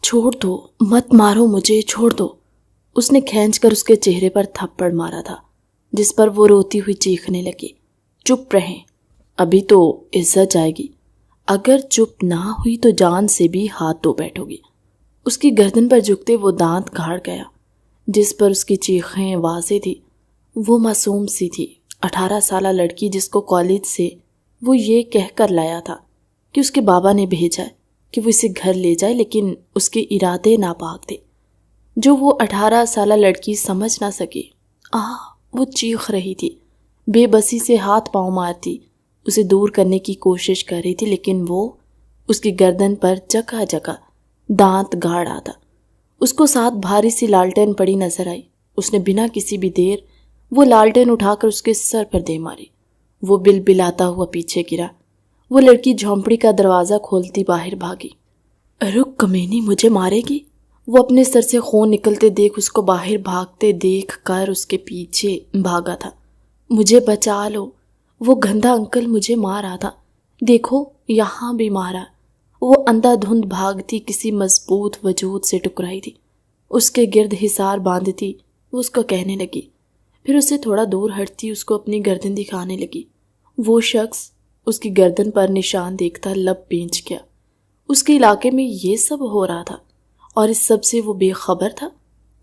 چھوڑ دو، مت مارو مجھے، چھوڑ دو۔ اس نے کھینچ کر اس کے چہرے پر تھپڑ مارا تھا، جس پر وہ روتی ہوئی چیخنے لگی۔ چپ رہیں، ابھی تو عزت جائے گی، اگر چپ نہ ہوئی تو جان سے بھی ہاتھ دھو بیٹھو گی۔ اس کی گردن پر جھکتے وہ دانت گھاڑ گیا، جس پر اس کی چیخیں واضح تھی۔ وہ معصوم سی تھی، 18 سالہ لڑکی جس کو کالج سے وہ یہ کہہ کر لایا تھا کہ اس کے بابا نے بھیجا ہے کہ وہ اسے گھر لے جائے، لیکن اس کے ارادے ناپاک تھے جو وہ 18 سالہ لڑکی سمجھ نہ سکی۔ وہ چیخ رہی تھی، بے بسی سے ہاتھ پاؤں مارتی اسے دور کرنے کی کوشش کر رہی تھی، لیکن وہ اس کی گردن پر جگہ جگہ دانت گاڑ رہا تھا۔ اس کو ساتھ بھاری سی لالٹین پڑی نظر آئی۔ اس نے بنا کسی بھی دیر وہ لالٹین اٹھا کر اس کے سر پر دے ماری۔ وہ بل بلاتا ہوا پیچھے گرا۔ وہ لڑکی جھونپڑی کا دروازہ کھولتی باہر بھاگی۔ رک کمینی، مجھے مارے گی؟ وہ اپنے سر سے خون نکلتے دیکھ اس کو باہر بھاگتے دیکھ کر اس کے پیچھے بھاگا تھا۔ مجھے بچا لو، وہ گندھا انکل مجھے مار رہا تھا، دیکھو یہاں بھی مارا۔ وہ اندھا دھند بھاگتی کسی مضبوط وجود سے ٹکرائی تھی، اس کے گرد حصار باندھتی وہ اس کو کہنے لگی، پھر اسے تھوڑا دور ہٹتی اس کو اپنی گردن دکھانے لگی۔ وہ شخص اس کی گردن پر نشان دیکھتا لب بھینچ گیا۔ اس کے علاقے میں یہ سب ہو رہا تھا اور اس سب سے وہ بے خبر تھا۔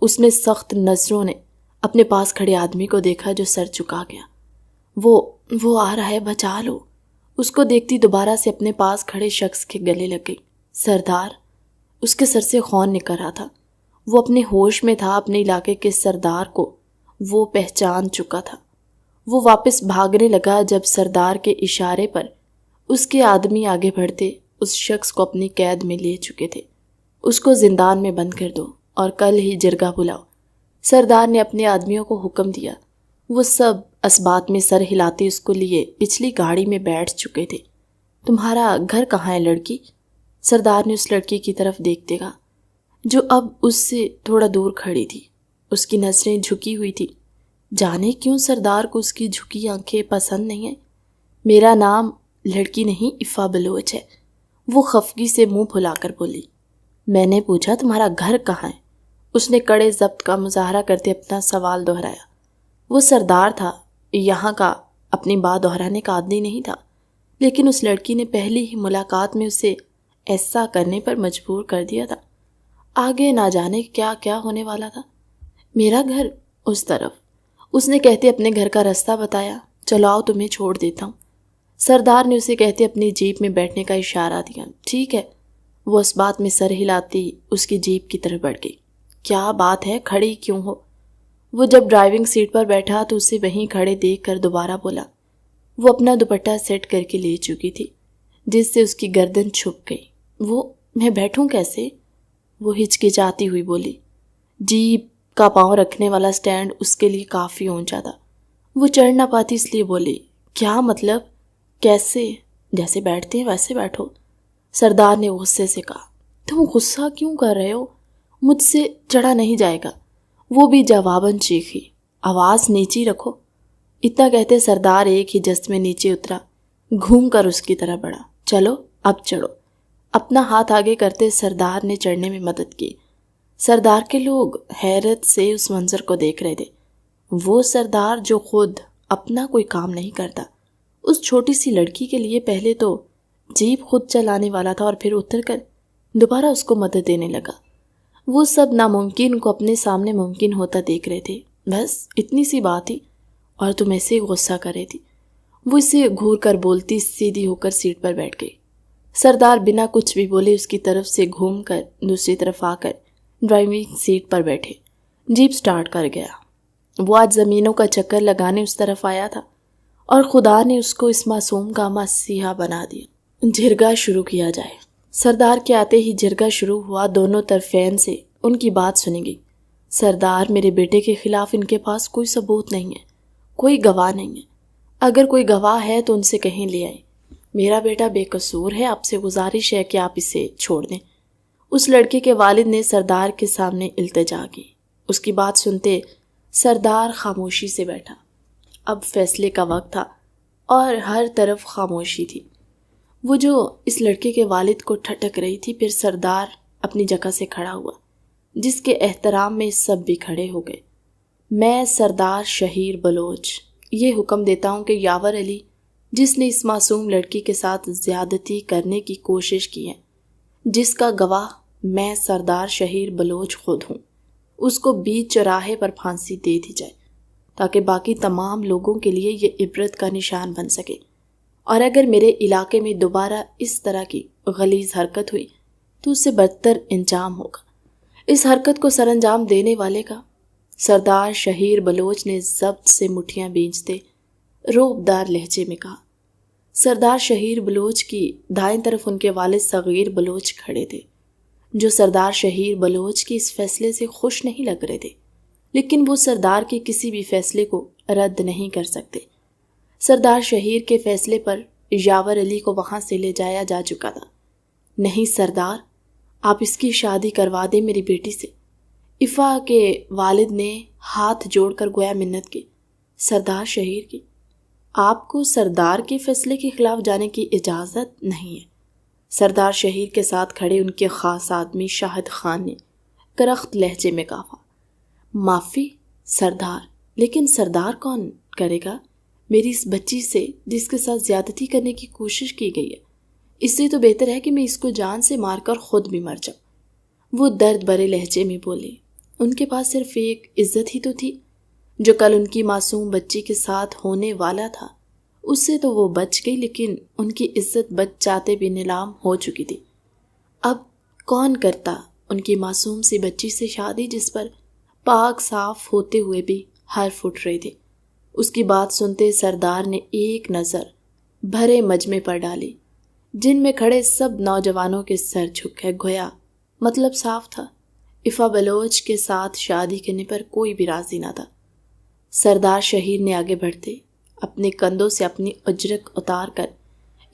اس نے سخت نظروں نے اپنے پاس کھڑے آدمی کو دیکھا جو سر چکا گیا۔ وہ آ رہا ہے، بچا لو۔ اس کو دیکھتی دوبارہ سے اپنے پاس کھڑے شخص کے گلے لگ گئی۔ سردار۔ اس کے سر سے خون نکل رہا تھا۔ وہ اپنے ہوش میں تھا، اپنے علاقے کے سردار کو وہ پہچان چکا تھا۔ وہ واپس بھاگنے لگا جب سردار کے اشارے پر اس کے آدمی آگے بڑھتے اس شخص کو اپنی قید میں لے چکے تھے۔ اس کو زندان میں بند کر دو اور کل ہی جرگہ بلاؤ، سردار نے اپنے آدمیوں کو حکم دیا۔ وہ سب اسبات میں سر ہلاتے اس کو لیے پچھلی گاڑی میں بیٹھ چکے تھے۔ تمہارا گھر کہاں ہے لڑکی؟ سردار نے اس لڑکی کی طرف دیکھتے کہا، جو اب اس سے تھوڑا دور کھڑی تھی۔ اس کی نظریں جھکی ہوئی تھی۔ جانے کیوں سردار کو اس کی جھکی آنکھیں پسند نہیں ہیں۔ میرا نام لڑکی نہیں افا بلوچ ہے، وہ خفگی سے منہ پھلا کر بولی۔ میں نے پوچھا تمہارا گھر کہاں ہے؟ اس نے کڑے ضبط کا مظاہرہ کرتے اپنا سوال دہرایا۔ وہ سردار تھا، یہاں کا اپنی بات دہرانے کا عادی نہیں تھا، لیکن اس لڑکی نے پہلی ہی ملاقات میں اسے ایسا کرنے پر مجبور کر دیا تھا۔ آگے نہ جانے کیا کیا ہونے والا تھا۔ میرا گھر اس طرف، اس نے کہتے اپنے گھر کا رستہ بتایا۔ چلو آؤ تمہیں چھوڑ دیتا ہوں۔ سردار نے اسے کہتے اپنی جیپ میں بیٹھنے کا اشارہ دیا۔ ٹھیک ہے۔ وہ اس بات میں سر ہلاتی اس کی جیپ کی طرف بڑھ گئی۔ کیا بات ہے، کھڑی کیوں ہو؟ وہ جب ڈرائیونگ سیٹ پر بیٹھا تو اسے وہیں کھڑے دیکھ کر دوبارہ بولا۔ وہ اپنا دوپٹہ سیٹ کر کے لے چکی تھی، جس سے اس کی گردن چھپ گئی۔ میں بیٹھوں کیسے؟ وہ ہچکچاتی ہوئی بولی۔ جیپ کا پاؤں رکھنے والا سٹینڈ اس کے لیے کافی اونچا تھا۔ وہ چڑھ نہ پاتی اس لیے بولی، کیا مطلب؟ کیسے؟ جیسے بیٹھتے ہیں ویسے بیٹھو۔ سردار نے غصے سے کہا۔ تم غصہ کیوں کر رہے ہو؟ مجھ سے چڑھا نہیں جائے گا۔ وہ بھی جواباً چیخی، آواز نیچی رکھو۔ اتنا کہتے سردار ایک ہی جست میں نیچے اترا، گھوم کر اس کی طرف بڑھا۔ چلو اب چڑھو۔ اپنا ہاتھ آگے کرتے سردار نے چڑھنے میں مدد کی۔ سردار کے لوگ حیرت سے اس منظر کو دیکھ رہے تھے۔ وہ سردار جو خود اپنا کوئی کام نہیں کرتا، اس چھوٹی سی لڑکی کے لیے پہلے تو جیپ خود چلانے والا تھا اور پھر اتر کر دوبارہ اس کو مدد دینے لگا۔ وہ سب ناممکن کو اپنے سامنے ممکن ہوتا دیکھ رہے تھے۔ بس اتنی سی بات تھی اور تم ایسے ہی غصہ کر رہے تھی۔ وہ اسے گھور کر بولتی سیدھی ہو کر سیٹ پر بیٹھ گئی۔ سردار بنا کچھ بھی بولے اس کی طرف سے گھوم کر دوسری طرف آ کر ڈرائیونگ سیٹ پر بیٹھے۔ جیپ سٹارٹ کر گیا۔ وہ آج زمینوں کا چکر لگانے اس طرف آیا تھا اور خدا نے اس کو اس معصوم کا مسیحا بنا دیا۔ جرگہ شروع کیا جائے۔ سردار کے آتے ہی جرگہ شروع ہوا۔ دونوں طرفین سے ان کی بات سنی گئی۔ سردار، میرے بیٹے کے خلاف ان کے پاس کوئی ثبوت نہیں ہے، کوئی گواہ نہیں ہے۔ اگر کوئی گواہ ہے تو ان سے کہیں لے آئے۔ میرا بیٹا بے قصور ہے، آپ سے گزارش ہے کہ آپ اسے چھوڑ دیں۔ اس لڑکے کے والد نے سردار کے سامنے التجا کی۔ اس کی بات سنتے سردار خاموشی سے بیٹھا۔ اب فیصلے کا وقت تھا اور ہر طرف خاموشی تھی۔ وہ جو اس لڑکے کے والد کو ٹھٹک رہی تھی، پھر سردار اپنی جگہ سے کھڑا ہوا، جس کے احترام میں سب بھی کھڑے ہو گئے۔ میں سردار شہیر بلوچ یہ حکم دیتا ہوں کہ یاور علی جس نے اس معصوم لڑکی کے ساتھ زیادتی کرنے کی کوشش کی ہے، جس کا گواہ میں سردار شہیر بلوچ خود ہوں، اس کو بیچ چوراہے پر پھانسی دے دی جائے تاکہ باقی تمام لوگوں کے لیے یہ عبرت کا نشان بن سکے، اور اگر میرے علاقے میں دوبارہ اس طرح کی غلیظ حرکت ہوئی تو اس سے بدتر انجام ہوگا۔ اس حرکت کو سر انجام دینے والے کا سردار شہیر بلوچ نے ضبط سے مٹھیاں بھینچتے روبدار لہجے میں کہا۔ سردار شہیر بلوچ کی دائیں طرف ان کے والد صغیر بلوچ کھڑے تھے، جو سردار شہیر بلوچ کے اس فیصلے سے خوش نہیں لگ رہے تھے، لیکن وہ سردار کے کسی بھی فیصلے کو رد نہیں کر سکتے۔ سردار شہیر کے فیصلے پر یاور علی کو وہاں سے لے جایا جا چکا تھا۔ نہیں سردار، آپ اس کی شادی کروا دیں میری بیٹی سے۔ افا کے والد نے ہاتھ جوڑ کر گویا منت کی۔ سردار شہیر کی، آپ کو سردار کے فیصلے کے خلاف جانے کی اجازت نہیں ہے۔ سردار شہیر کے ساتھ کھڑے ان کے خاص آدمی شاہد خان نے کرخت لہجے میں کہا۔ معافی سردار، لیکن سردار کون کرے گا میری اس بچی سے جس کے ساتھ زیادتی کرنے کی کوشش کی گئی ہے؟ اس سے تو بہتر ہے کہ میں اس کو جان سے مار کر خود بھی مر جاؤں۔ وہ درد بھرے لہجے میں بولے۔ ان کے پاس صرف ایک عزت ہی تو تھی جو کل ان کی معصوم بچی کے ساتھ ہونے والا تھا۔ اس سے تو وہ بچ گئی، لیکن ان کی عزت بچ جاتے بھی نیلام ہو چکی تھی۔ اب کون کرتا ان کی معصوم سی بچی سے شادی جس پر پاک صاف ہوتے ہوئے بھی حرف اٹھ رہے تھے؟ اس کی بات سنتے سردار نے ایک نظر بھرے مجمع پر ڈالی، جن میں کھڑے سب نوجوانوں کے سر جھک گئے۔ گویا مطلب صاف تھا، افا بلوچ کے ساتھ شادی کرنے پر کوئی بھی راضی نہ تھا۔ سردار شہیر نے آگے بڑھتے اپنے کندھوں سے اپنی اجرک اتار کر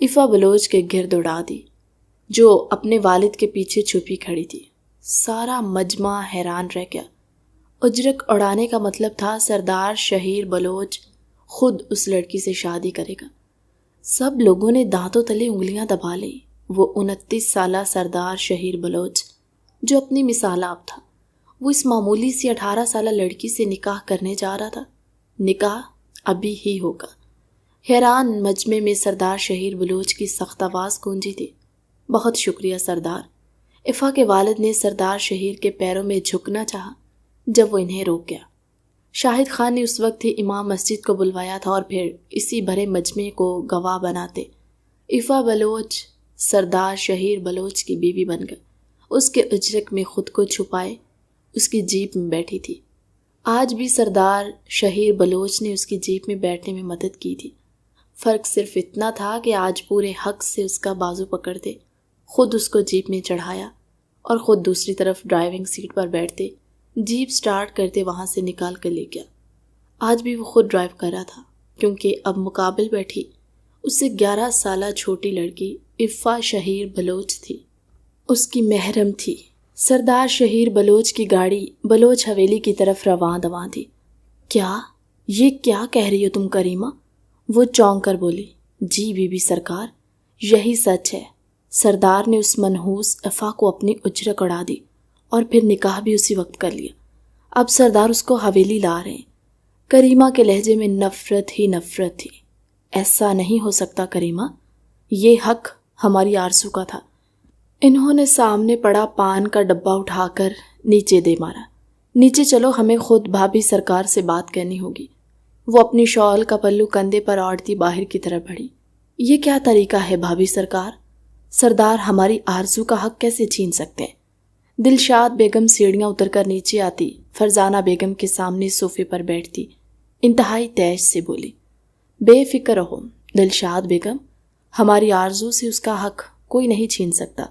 افا بلوچ کے گرد اڑا دی، جو اپنے والد کے پیچھے چھپی کھڑی تھی۔ سارا مجمع حیران رہ گیا۔ اجرک اڑانے کا مطلب تھا سردار شہیر بلوچ خود اس لڑکی سے شادی کرے گا۔ سب لوگوں نے دانتوں تلے انگلیاں دبا لی۔ وہ 29 سالہ سردار شہیر بلوچ جو اپنی مثال آپ تھا، وہ اس معمولی سی 18 سالہ لڑکی سے نکاح کرنے جا رہا تھا۔ نکاح ابھی ہی ہوگا۔ حیران مجمع میں سردار شہیر بلوچ کی سخت آواز گونجی تھی۔ بہت شکریہ سردار۔ افا کے والد نے سردار شہیر کے پیروں میں جھکنا چاہا جب وہ انہیں روک گیا۔ شاہد خان نے اس وقت ہی امام مسجد کو بلوایا تھا اور پھر اسی بھرے مجمع کو گواہ بناتے افا بلوچ سردار شہیر بلوچ کی بیوی بن گئے۔ اس کے اجرک میں خود کو چھپائے اس کی جیپ میں بیٹھی تھی۔ آج بھی سردار شہیر بلوچ نے اس کی جیپ میں بیٹھنے میں مدد کی تھی۔ فرق صرف اتنا تھا کہ آج پورے حق سے اس کا بازو پکڑتے، خود اس کو جیپ میں چڑھایا اور خود دوسری طرف ڈرائیونگ سیٹ پر بیٹھتے، جیپ سٹارٹ کرتے وہاں سے نکال کر لے گیا۔ آج بھی وہ خود ڈرائیو کر رہا تھا، کیونکہ اب مقابل بیٹھی اس سے 11 سالہ چھوٹی لڑکی افا شہیر بلوچ تھی، اس کی محرم تھی۔ سردار شہیر بلوچ کی گاڑی بلوچ حویلی کی طرف رواں دواں تھی۔ یہ کیا کہہ رہی ہو تم کریمہ؟ وہ چونک کر بولی۔ جی بی بی سرکار، یہی سچ ہے۔ سردار نے اس منحوس افا کو اپنی اجرت اڑا دی اور پھر نکاح بھی اسی وقت کر لیا۔ اب سردار اس کو حویلی لا رہے ہیں۔ کریمہ کے لہجے میں نفرت ہی نفرت تھی۔ ایسا نہیں ہو سکتا کریمہ، یہ حق ہماری آرزو کا تھا۔ انہوں نے سامنے پڑا پان کا ڈبہ اٹھا کر نیچے دے مارا۔ نیچے چلو، ہمیں خود بھابھی سرکار سے بات کرنی ہوگی۔ وہ اپنی شال کا پلو کندھے پر اوڑھتی باہر کی طرف بڑھی۔ یہ کیا طریقہ ہے بھابھی سرکار؟ سردار ہماری آرزو کا حق کیسے چھین سکتے ہیں؟ دلشاد بیگم سیڑھیاں اتر کر نیچے آتی، فرزانہ بیگم کے سامنے صوفے پر بیٹھتی، انتہائی تیز سے بولی۔ بے فکر رہو دلشاد بیگم، ہماری آرزو سے اس کا حق کوئی نہیں چھین سکتا۔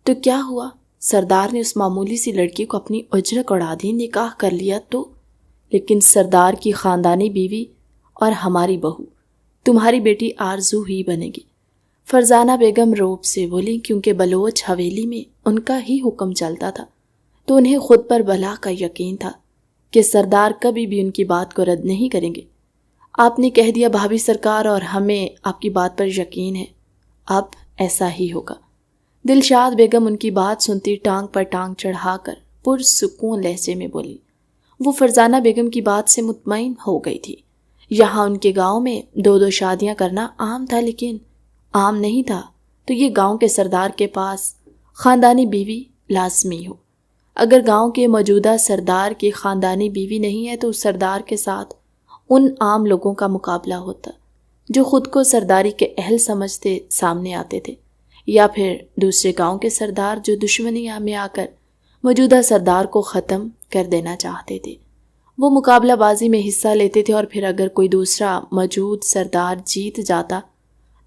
تو کیا ہوا؟ سردار نے اس معمولی سی لڑکی کو اپنی اجرت اڑا دی، نکاح کر لیا تو؟ لیکن سردار کی خاندانی بیوی اور ہماری بہو تمہاری بیٹی آرزو ہی بنے گی۔ فرزانہ بیگم روب سے بولی، کیونکہ بلوچ حویلی میں ان کا ہی حکم چلتا تھا تو انہیں خود پر بلا کا یقین تھا کہ سردار کبھی بھی ان کی بات کو رد نہیں کریں گے۔ آپ نے کہہ دیا بھابھی سرکار، اور ہمیں آپ کی بات پر یقین ہے، اب ایسا ہی ہوگا۔ دلشاد بیگم ان کی بات سنتی ٹانگ پر ٹانگ چڑھا کر پرسکون لہجے میں بولی۔ وہ فرزانہ بیگم کی بات سے مطمئن ہو گئی تھی۔ یہاں ان کے گاؤں میں 2 شادیاں کرنا عام تھا، لیکن عام نہیں تھا تو یہ گاؤں کے سردار کے پاس خاندانی بیوی لازمی ہو۔ اگر گاؤں کے موجودہ سردار کی خاندانی بیوی نہیں ہے تو اس سردار کے ساتھ ان عام لوگوں کا مقابلہ ہوتا جو خود کو سرداری کے اہل سمجھتے سامنے آتے تھے، یا پھر دوسرے گاؤں کے سردار جو دشمنی میں آ کر موجودہ سردار کو ختم کر دینا چاہتے تھے۔ وہ مقابلہ بازی میں حصہ لیتے تھے، اور پھر اگر کوئی دوسرا موجود سردار جیت جاتا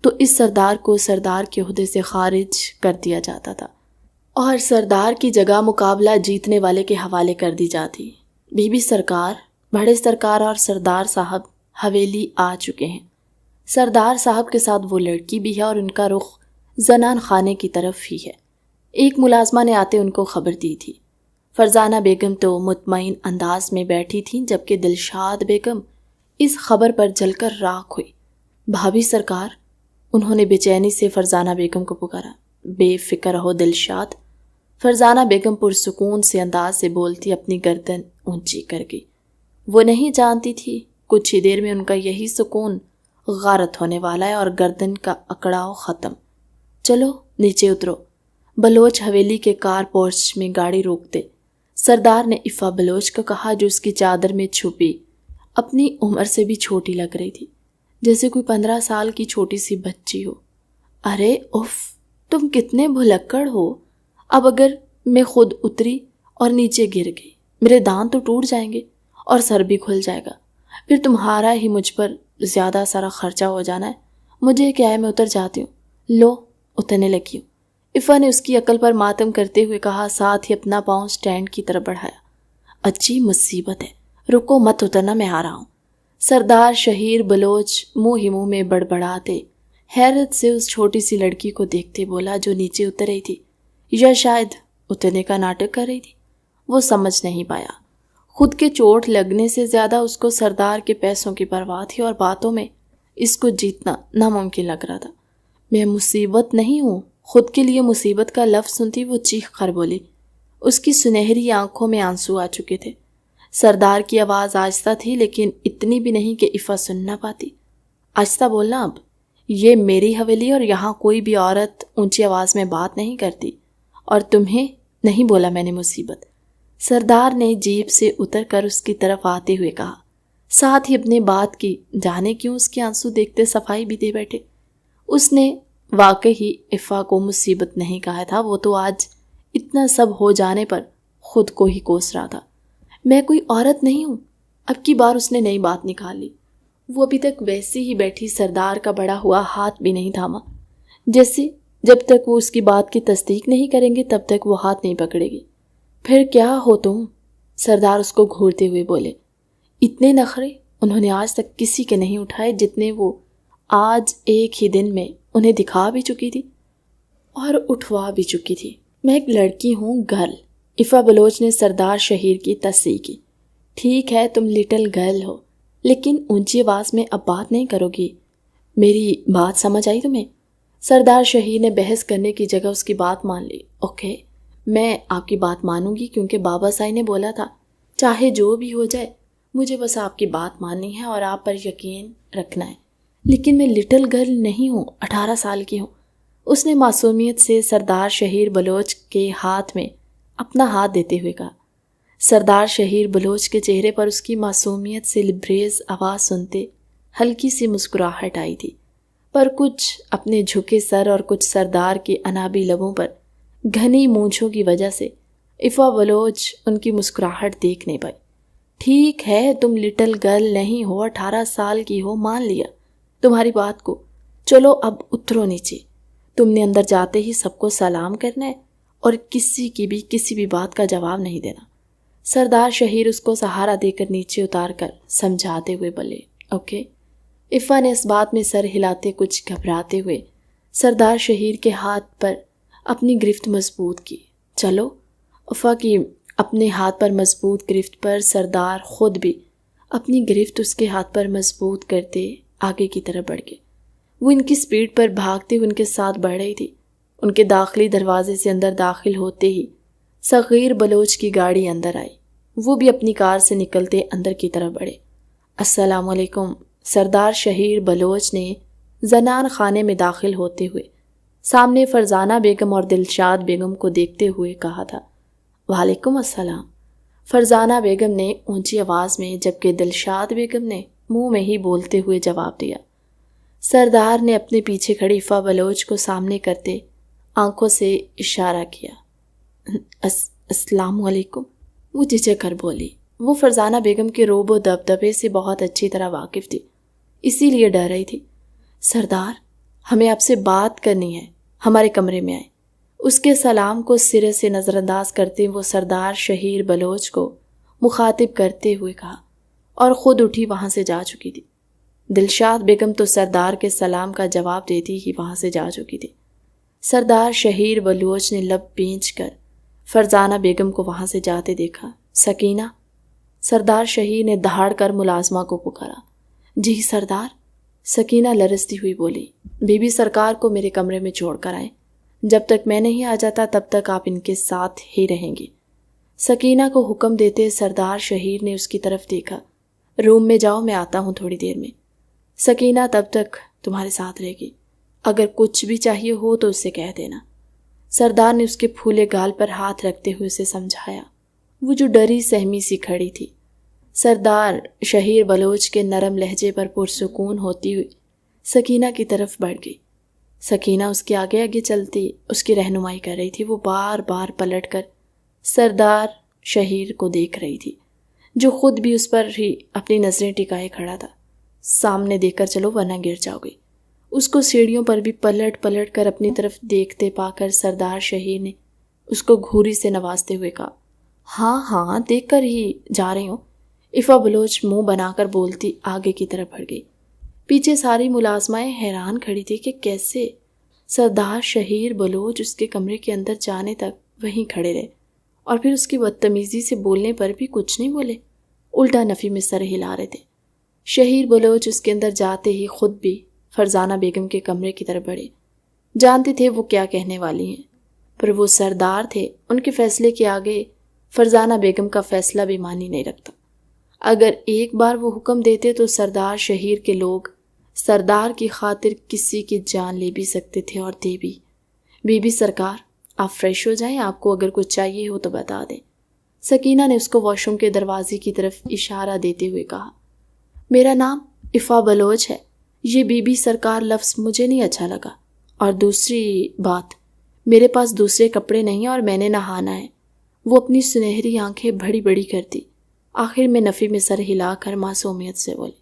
تو اس سردار کو سردار کے عہدے سے خارج کر دیا جاتا تھا اور سردار کی جگہ مقابلہ جیتنے والے کے حوالے کر دی جاتی۔ بی بی سرکار، بڑے سرکار اور سردار صاحب حویلی آ چکے ہیں۔ سردار صاحب کے ساتھ وہ لڑکی بھی ہے اور ان کا رخ زنان خانے کی طرف ہی ہے۔ ایک ملازمہ نے آتے ان کو خبر دی تھی۔ فرزانہ بیگم تو مطمئن انداز میں بیٹھی تھیں، جبکہ دلشاد بیگم اس خبر پر جل کر راکھ ہوئی۔ بھابھی سرکار، انہوں نے بے چینی سے فرزانہ بیگم کو پکارا۔ بے فکر رہو دلشاد، فرزانہ بیگم پرسکون سے انداز سے بولتی اپنی گردن اونچی کر گئی۔ وہ نہیں جانتی تھی کچھ ہی دیر میں ان کا یہی سکون غارت ہونے والا ہے اور گردن کا اکڑاؤ ختم۔ چلو نیچے اترو۔ بلوچ حویلی کے کار پورچ میں گاڑی روکتے سردار نے افا بلوچ کو کہا، جو اس کی چادر میں چھپی اپنی عمر سے بھی چھوٹی لگ رہی تھی، جیسے کوئی 15 سال کی چھوٹی سی بچی ہو۔ ارے اف، تم کتنے بھلکڑ ہو! اب اگر میں خود اتری اور نیچے گر گئی، میرے دانت تو ٹوٹ جائیں گے اور سر بھی کھل جائے گا، پھر تمہارا ہی مجھ پر زیادہ سارا خرچہ ہو جانا ہے۔ مجھے کیا ہے، میں اتر جاتی ہوں۔ لو، اترنے لگی ہوں، افا نے اس کی عقل پر ماتم کرتے ہوئے کہا، ساتھ ہی اپنا پاؤں سٹینڈ کی طرف بڑھایا۔ اچھی مصیبت ہے، رکو مت اترنا، میں آ رہا ہوں۔ سردار شہیر بلوچ منہ ہی منہ میں بڑبڑاتے حیرت سے اس چھوٹی سی لڑکی کو دیکھتے بولا، جو نیچے اتر رہی تھی یا شاید اترنے کا ناٹک کر رہی تھی۔ وہ سمجھ نہیں پایا۔ خود کے چوٹ لگنے سے زیادہ اس کو سردار کے پیسوں کی پرواہ تھی اور باتوں میں اس کو جیتنا ناممکن لگ رہا تھا۔ میں مصیبت نہیں ہوں۔ خود کے لیے مصیبت کا لفظ سنتی وہ چیخ کر بولی۔ اس کی سنہری آنکھوں میں آنسو آ چکے تھے۔ سردار کی آواز آہستہ تھی، لیکن اتنی بھی نہیں کہ افا سن نہ پاتی۔ آہستہ بولنا، اب یہ میری حویلی اور یہاں کوئی بھی عورت اونچی آواز میں بات نہیں کرتی، اور تمہیں نہیں بولا میں نے مصیبت۔ سردار نے جیپ سے اتر کر اس کی طرف آتے ہوئے کہا، ساتھ ہی اپنی بات کی جانے کیوں اس کے آنسو دیکھتے صفائی بھی دے بیٹھے۔ اس نے واقعی افا کو مصیبت نہیں کہا تھا، وہ تو آج اتنا سب ہو جانے پر خود کو ہی کوس رہا تھا۔ میں کوئی عورت نہیں ہوں۔ اب کی بار اس نے نئی بات نکالی۔ وہ ابھی تک ویسی ہی بیٹھی سردار کا بڑا ہوا ہاتھ بھی نہیں تھاما، جیسے جب تک وہ اس کی بات کی تصدیق نہیں کریں گے تب تک وہ ہاتھ نہیں پکڑے گی۔ پھر کیا ہو تم؟ سردار اس کو گھورتے ہوئے بولے۔ اتنے نخرے انہوں نے آج تک کسی کے نہیں اٹھائے جتنے وہ آج ایک ہی دن میں انہیں دکھا بھی چکی تھی اور اٹھوا بھی چکی تھی۔ میں ایک لڑکی ہوں، گرل۔ افا بلوچ نے سردار شہیر کی تصحیح کی۔ ٹھیک ہے، تم لٹل گرل ہو، لیکن اونچی آواز میں اب بات نہیں کرو گی۔ میری بات سمجھ آئی تمہیں؟ سردار شہیر نے بحث کرنے کی جگہ اس کی بات مان لی۔ اوکے، میں آپ کی بات مانوں گی، کیونکہ بابا سائی نے بولا تھا چاہے جو بھی ہو جائے مجھے بس آپ کی بات ماننی ہے اور آپ پر یقین رکھنا ہے۔ لیکن میں لٹل گرل نہیں ہوں، 18 سال کی ہوں۔ اس نے معصومیت سے سردار شہیر بلوچ کے ہاتھ میں اپنا ہاتھ دیتے ہوئے کہا۔ سردار شہیر بلوچ کے چہرے پر اس کی معصومیت سے لبریز آواز سنتے ہلکی سی مسکراہٹ آئی تھی، پر کچھ اپنے جھکے سر اور کچھ سردار کے انابی لبوں پر گھنی مونچھوں کی وجہ سے افا بلوچ ان کی مسکراہٹ دیکھ نہیں پائی۔ ٹھیک ہے، تم لٹل گرل نہیں ہو، 18 سال کی ہو، مان لیا تمہاری بات کو۔ چلو اب اترو نیچے۔ تم نے اندر جاتے ہی سب کو سلام کرنا ہے اور کسی بھی بات کا جواب نہیں دینا۔ سردار شہیر اس کو سہارا دے کر نیچے اتار کر سمجھاتے ہوئے بولے، اوکے۔ افا نے اس بات میں سر ہلاتے کچھ گھبراتے ہوئے سردار شہیر کے ہاتھ پر اپنی گرفت مضبوط کی۔ چلو۔ افا کی اپنے ہاتھ پر مضبوط گرفت پر سردار خود بھی اپنی گرفت اس کے ہاتھ پر مضبوط کرتے آگے کی طرف بڑھ گئے۔ وہ ان کی سپیڈ پر بھاگتے ہوئے ان کے ساتھ بڑھ رہی تھی۔ ان کے داخلی دروازے سے اندر داخل ہوتے ہی صغیر بلوچ کی گاڑی اندر آئی۔ وہ بھی اپنی کار سے نکلتے اندر کی طرف بڑھے۔ السلام علیکم، سردار شہیر بلوچ نے زنان خانے میں داخل ہوتے ہوئے سامنے فرزانہ بیگم اور دلشاد بیگم کو دیکھتے ہوئے کہا تھا۔ وعلیکم السلام، فرزانہ بیگم نے اونچی آواز میں، جبکہ دلشاد بیگم نے منہ میں ہی بولتے ہوئے جواب دیا۔ سردار نے اپنے پیچھے کھڑی افا بلوچ کو سامنے کرتے آنکھوں سے اشارہ کیا۔ السلام علیکم، وہ جھجک کر بولی۔ وہ فرزانہ بیگم کے روب و دبدبے سے بہت اچھی طرح واقف تھی، اسی لیے ڈر رہی تھی۔ سردار، ہمیں آپ سے بات کرنی ہے، ہمارے کمرے میں آئے۔ اس کے سلام کو سرے سے نظر انداز کرتے وہ سردار شہیر بلوچ کو مخاطب کرتے ہوئے کہا، اور خود اٹھی وہاں سے جا چکی تھی۔ دلشاد بیگم تو سردار کے سلام کا جواب دیتی ہی وہاں سے جا چکی تھی۔ سردار شہیر بلوچ نے لب بھینچ کر فرزانہ بیگم کو وہاں سے جاتے دیکھا۔ سکینہ، سردار شہیر نے دہاڑ کر ملازمہ کو پکارا۔ جی سردار، سکینہ لرزتی ہوئی بولی۔ بی بی سرکار کو میرے کمرے میں چھوڑ کر آئیں، جب تک میں نہیں آ جاتا تب تک آپ ان کے ساتھ ہی رہیں گی۔ سکینہ کو حکم دیتے سردار شہیر نے اس کی طرف دیکھا۔ روم میں جاؤ، میں آتا ہوں تھوڑی دیر میں۔ سکینہ تب تک تمہارے ساتھ رہے گی، اگر کچھ بھی چاہیے ہو تو اسے کہہ دینا۔ سردار نے اس کے پھولے گال پر ہاتھ رکھتے ہوئے اسے سمجھایا۔ وہ جو ڈری سہمی سی کھڑی تھی، سردار شہیر بلوچ کے نرم لہجے پر پرسکون ہوتی ہوئی سکینہ کی طرف بڑھ گئی۔ سکینہ اس کے آگے آگے چلتی اس کی رہنمائی کر رہی تھی۔ وہ بار بار پلٹ کر سردار شہیر کو دیکھ رہی تھی، جو خود بھی اس پر ہی اپنی نظریں ٹکائے کھڑا تھا۔ سامنے دیکھ کر چلو ورنہ گر جاؤ گی۔ اس کو سیڑھیوں پر بھی پلٹ پلٹ کر اپنی طرف دیکھتے پا کر سردار شہیر نے اس کو گھوری سے نوازتے ہوئے کہا، ہاں ہاں دیکھ کر ہی جا رہی ہوں۔ افا بلوچ منہ بنا کر بولتی آگے کی طرف بڑھ گئی۔ پیچھے ساری ملازمائیں حیران کھڑی تھی کہ کیسے سردار شہیر بلوچ اس کے کمرے کے اندر جانے تک وہیں کھڑے رہے، اور پھر اس کی بدتمیزی سے بولنے پر بھی کچھ نہیں بولے، الٹا نفی میں سر ہلا رہے تھے۔ شہیر بلوچ اس کے اندر جاتے ہی خود بھی فرزانہ بیگم کے کمرے کی طرف بڑھے۔ جانتے تھے وہ کیا کہنے والی ہیں، پر وہ سردار تھے، ان کے فیصلے کے آگے فرزانہ بیگم کا فیصلہ بھی معنی نہیں رکھتا۔ اگر ایک بار وہ حکم دیتے تو سردار شہیر کے لوگ سردار کی خاطر کسی کی جان لے بھی سکتے تھے، اور دے بھی۔ بی بی سرکار، آپ فریش ہو جائیں، آپ کو اگر کچھ چاہیے ہو تو بتا دیں۔ سکینہ نے اس کو واش روم کے دروازے کی طرف اشارہ دیتے ہوئے کہا۔ میرا نام افا بلوچ ہے، یہ بی بی سرکار لفظ مجھے نہیں اچھا لگا، اور دوسری بات، میرے پاس دوسرے کپڑے نہیں اور میں نے نہانا ہے۔ وہ اپنی سنہری آنکھیں بڑی بڑی کرتی آخر میں نفی میں سر ہلا کر معصومیت سے بولی۔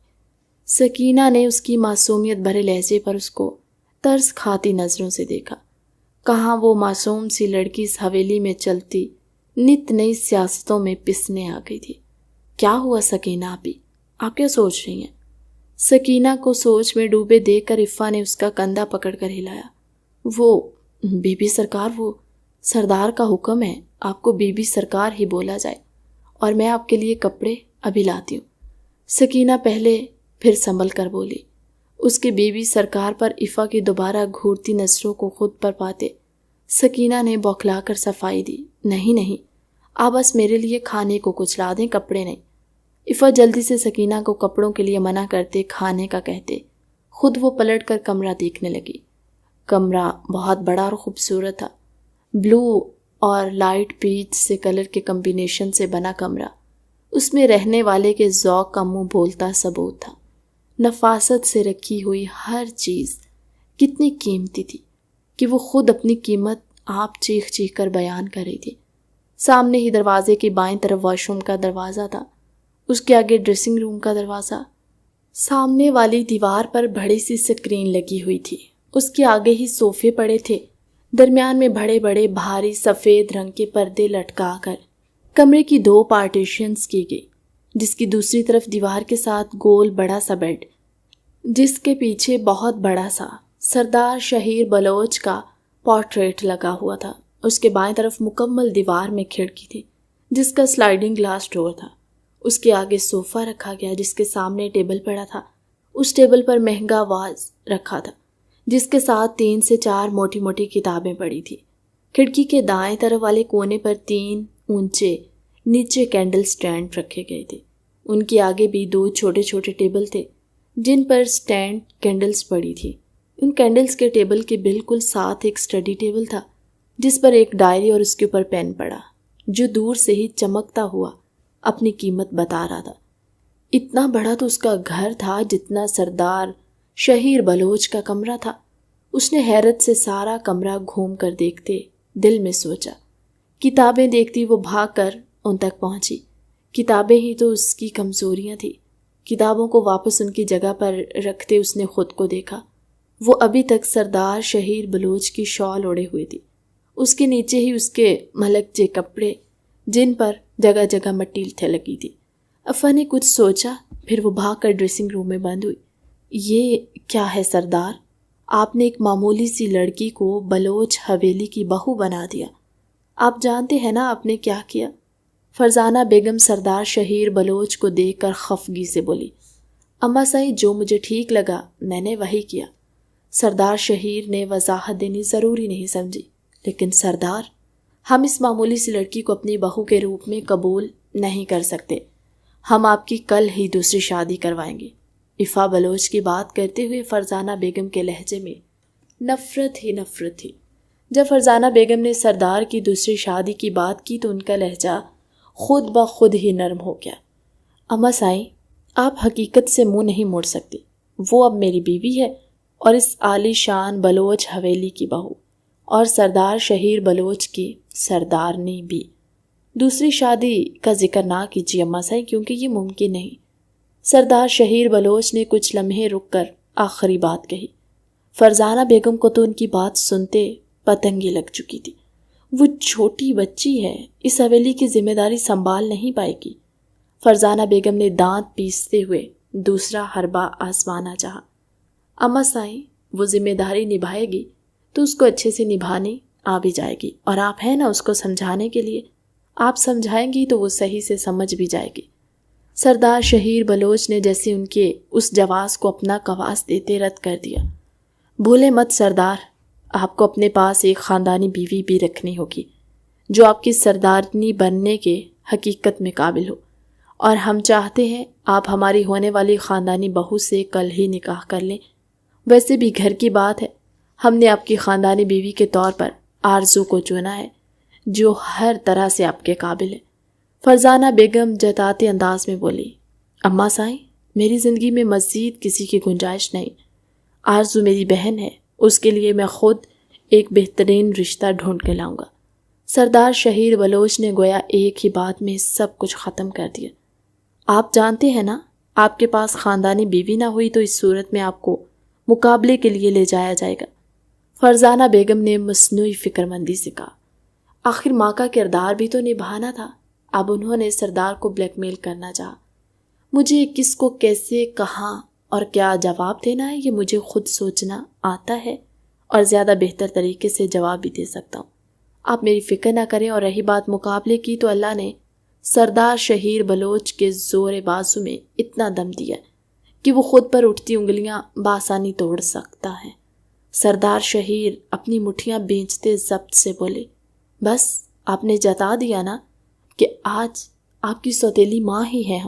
سکینہ نے اس کی معصومیت بھرے لہجے پر اس کو ترس کھاتی نظروں سے دیکھا۔ کہاں وہ معصوم سی لڑکی اس حویلی میں چلتی نت نئی سیاستوں میں پسنے آ گئی تھی۔ کیا ہوا سکینہ آپی، آپ کیا سوچ رہی ہیں؟ سکینہ کو سوچ میں ڈوبے دیکھ کر افا نے اس کا کندھا پکڑ کر ہلایا۔ وہ بی بی سرکار، وہ سردار کا حکم ہے، آپ کو بی بی سرکار ہی بولا جائے، اور میں آپ کے لیے کپڑے ابھی لاتی ہوں۔ سکینہ پہلے پھر سنبھل کر بولی۔ اس کے بی بی سرکار پر افا کی دوبارہ گھورتی نظروں کو خود پر پاتے سکینہ نے بوکھلا کر صفائی دی۔ نہیں نہیں، آپ بس میرے لیے کھانے کو کچھ لا دیں، کپڑے نہیں۔ افا جلدی سے سکینہ کو کپڑوں کے لیے منع کرتے کھانے کا کہتے خود وہ پلٹ کر کمرہ دیکھنے لگی۔ کمرہ بہت بڑا اور خوبصورت تھا، بلو اور لائٹ پیچ سے کلر کے کمبینیشن سے بنا کمرہ۔ اس میں رہنے والے کے ذوق کا منہ بولتا ثبوت تھا۔ نفاست سے رکھی ہوئی ہر چیز کتنی قیمتی تھی کہ وہ خود اپنی قیمت آپ چیخ چیخ کر بیان کر رہی تھی۔ سامنے ہی دروازے کی بائیں طرف واش روم کا دروازہ تھا، اس کے آگے ڈریسنگ روم کا دروازہ۔ سامنے والی دیوار پر بڑی سی سکرین لگی ہوئی تھی، اس کے آگے ہی صوفے پڑے تھے، درمیان میں بڑے بڑے بھاری سفید رنگ کے پردے لٹکا کر کمرے کی 2 پارٹیشنز کی گئی، جس کی دوسری طرف دیوار کے ساتھ گول بڑا سا بیڈ، جس کے پیچھے بہت بڑا سا سردار شہیر بلوچ کا پورٹریٹ لگا ہوا تھا۔ اس کے بائیں طرف مکمل دیوار میں کھڑکی تھی جس کا سلائیڈنگ گلاس ڈور تھا۔ اس کے آگے صوفہ رکھا گیا جس کے سامنے ٹیبل پڑا تھا، اس ٹیبل پر مہنگا واز رکھا تھا جس کے ساتھ 3 سے 4 موٹی موٹی کتابیں پڑی تھی۔ کھڑکی کے دائیں طرف والے کونے پر 3 اونچے نیچے کینڈل سٹینڈ رکھے گئے تھے۔ ان کے آگے بھی 2 چھوٹے چھوٹے ٹیبل تھے جن پر سٹینڈ کینڈلز پڑی تھی۔ ان کینڈلز کے ٹیبل کے بالکل ساتھ ایک اسٹڈی ٹیبل تھا جس پر ایک ڈائری اور اس کے اوپر پین پڑا، جو دور سے ہی چمکتا ہوا اپنی قیمت بتا رہا تھا۔ اتنا بڑا تو اس کا گھر تھا جتنا سردار شہیر بلوچ کا کمرہ تھا۔ اس نے حیرت سے سارا کمرہ گھوم کر دیکھتے دل میں سوچا۔ کتابیں دیکھتی وہ بھاگ کر ان تک پہنچی۔ کتابیں ہی تو اس کی کمزوریاں تھیں۔ کتابوں کو واپس ان کی جگہ پر رکھتے اس نے خود کو دیکھا۔ وہ ابھی تک سردار شہیر بلوچ کی شال اوڑے ہوئے تھی۔ اس کے نیچے ہی اس کے ملکچے کپڑے جن پر جگہ جگہ مٹی لگی تھی۔ افا نے کچھ سوچا، پھر وہ بھاگ کر ڈریسنگ روم میں بند ہوئی۔ یہ کیا ہے سردار؟ آپ نے ایک معمولی سی لڑکی کو بلوچ حویلی کی بہو بنا دیا۔ آپ جانتے ہیں نا آپ نے کیا کیا؟ فرزانہ بیگم سردار شہیر بلوچ کو دیکھ کر خفگی سے بولی۔ اماں صاحب، جو مجھے ٹھیک لگا میں نے وہی کیا۔ سردار شہیر نے وضاحت دینی ضروری نہیں سمجھی۔ لیکن سردار، ہم اس معمولی سی لڑکی کو اپنی بہو کے روپ میں قبول نہیں کر سکتے۔ ہم آپ کی کل ہی دوسری شادی کروائیں گے۔ افا بلوچ کی بات کرتے ہوئے فرزانہ بیگم کے لہجے میں نفرت ہی نفرت تھی۔ جب فرزانہ بیگم نے سردار کی دوسری شادی کی بات کی تو ان کا لہجہ خود بخود ہی نرم ہو گیا۔ اماں سائیں، آپ حقیقت سے منہ نہیں موڑ سکتی۔ وہ اب میری بیوی ہے اور اس عالی شان بلوچ حویلی کی بہو، اور سردار شہیر بلوچ کی سردارنی بھی۔ دوسری شادی کا ذکر نہ کیجیے اماں سائیں، کیونکہ یہ ممکن نہیں۔ سردار شہیر بلوچ نے کچھ لمحے رک کر آخری بات کہی۔ فرزانہ بیگم کو تو ان کی بات سنتے پتنگی لگ چکی تھی۔ وہ چھوٹی بچی ہے، اس حویلی کی ذمہ داری سنبھال نہیں پائے گی۔ فرزانہ بیگم نے دانت پیستے ہوئے دوسرا حربہ آزمانا چاہا۔ اماں سائیں، وہ ذمہ داری نبھائے گی تو اس کو اچھے سے نبھانے آ بھی جائے گی، اور آپ ہیں نا اس کو سمجھانے کے لیے۔ آپ سمجھائیں گی تو وہ صحیح سے سمجھ بھی جائے گی۔ سردار شہیر بلوچ نے جیسے ان کے اس جواز کو اپنا قواس دیتے رد کر دیا۔ بھولے مت سردار، آپ کو اپنے پاس ایک خاندانی بیوی بھی رکھنی ہوگی جو آپ کی سردارنی بننے کے حقیقت میں قابل ہو، اور ہم چاہتے ہیں آپ ہماری ہونے والی خاندانی بہو سے کل ہی نکاح کر لیں۔ ویسے بھی گھر کی بات ہے، ہم نے آپ کی خاندانی بیوی کے طور پر آرزو کو چنا ہے، جو ہر طرح سے آپ کے قابل ہے۔ فرزانہ بیگم جتاتے انداز میں بولی۔ اماں سائیں، میری زندگی میں مزید کسی کی گنجائش نہیں۔ آرزو میری بہن ہے، اس کے لیے میں خود ایک بہترین رشتہ ڈھونڈ کے لاؤں گا۔ سردار شہیر بلوچ نے گویا ایک ہی بات میں سب کچھ ختم کر دیا۔ آپ جانتے ہیں نا، آپ کے پاس خاندانی بیوی نہ ہوئی تو اس صورت میں آپ کو مقابلے کے لیے لے جایا جائے گا۔ فرزانہ بیگم نے مصنوعی فکر مندی سے کہا۔ آخر ماں کا کردار بھی تو نبھانا تھا۔ اب انہوں نے سردار کو بلیک میل کرنا چاہا۔ مجھے کس کو کیسے کہاں اور کیا جواب دینا ہے یہ مجھے خود سوچنا آتا ہے، اور زیادہ بہتر طریقے سے جواب بھی دے سکتا ہوں۔ آپ میری فکر نہ کریں، اور رہی بات مقابلے کی تو اللہ نے سردار شہیر بلوچ کے زور بازو میں اتنا دم دیا کہ وہ خود پر اٹھتی انگلیاں بآسانی توڑ سکتا ہے۔ سردار شہیر اپنی مٹھیاں بھینچتے ضبط سے بولے، بس آپ نے جتا دیا نا کہ آج آپ کی سوتیلی ماں ہی ہے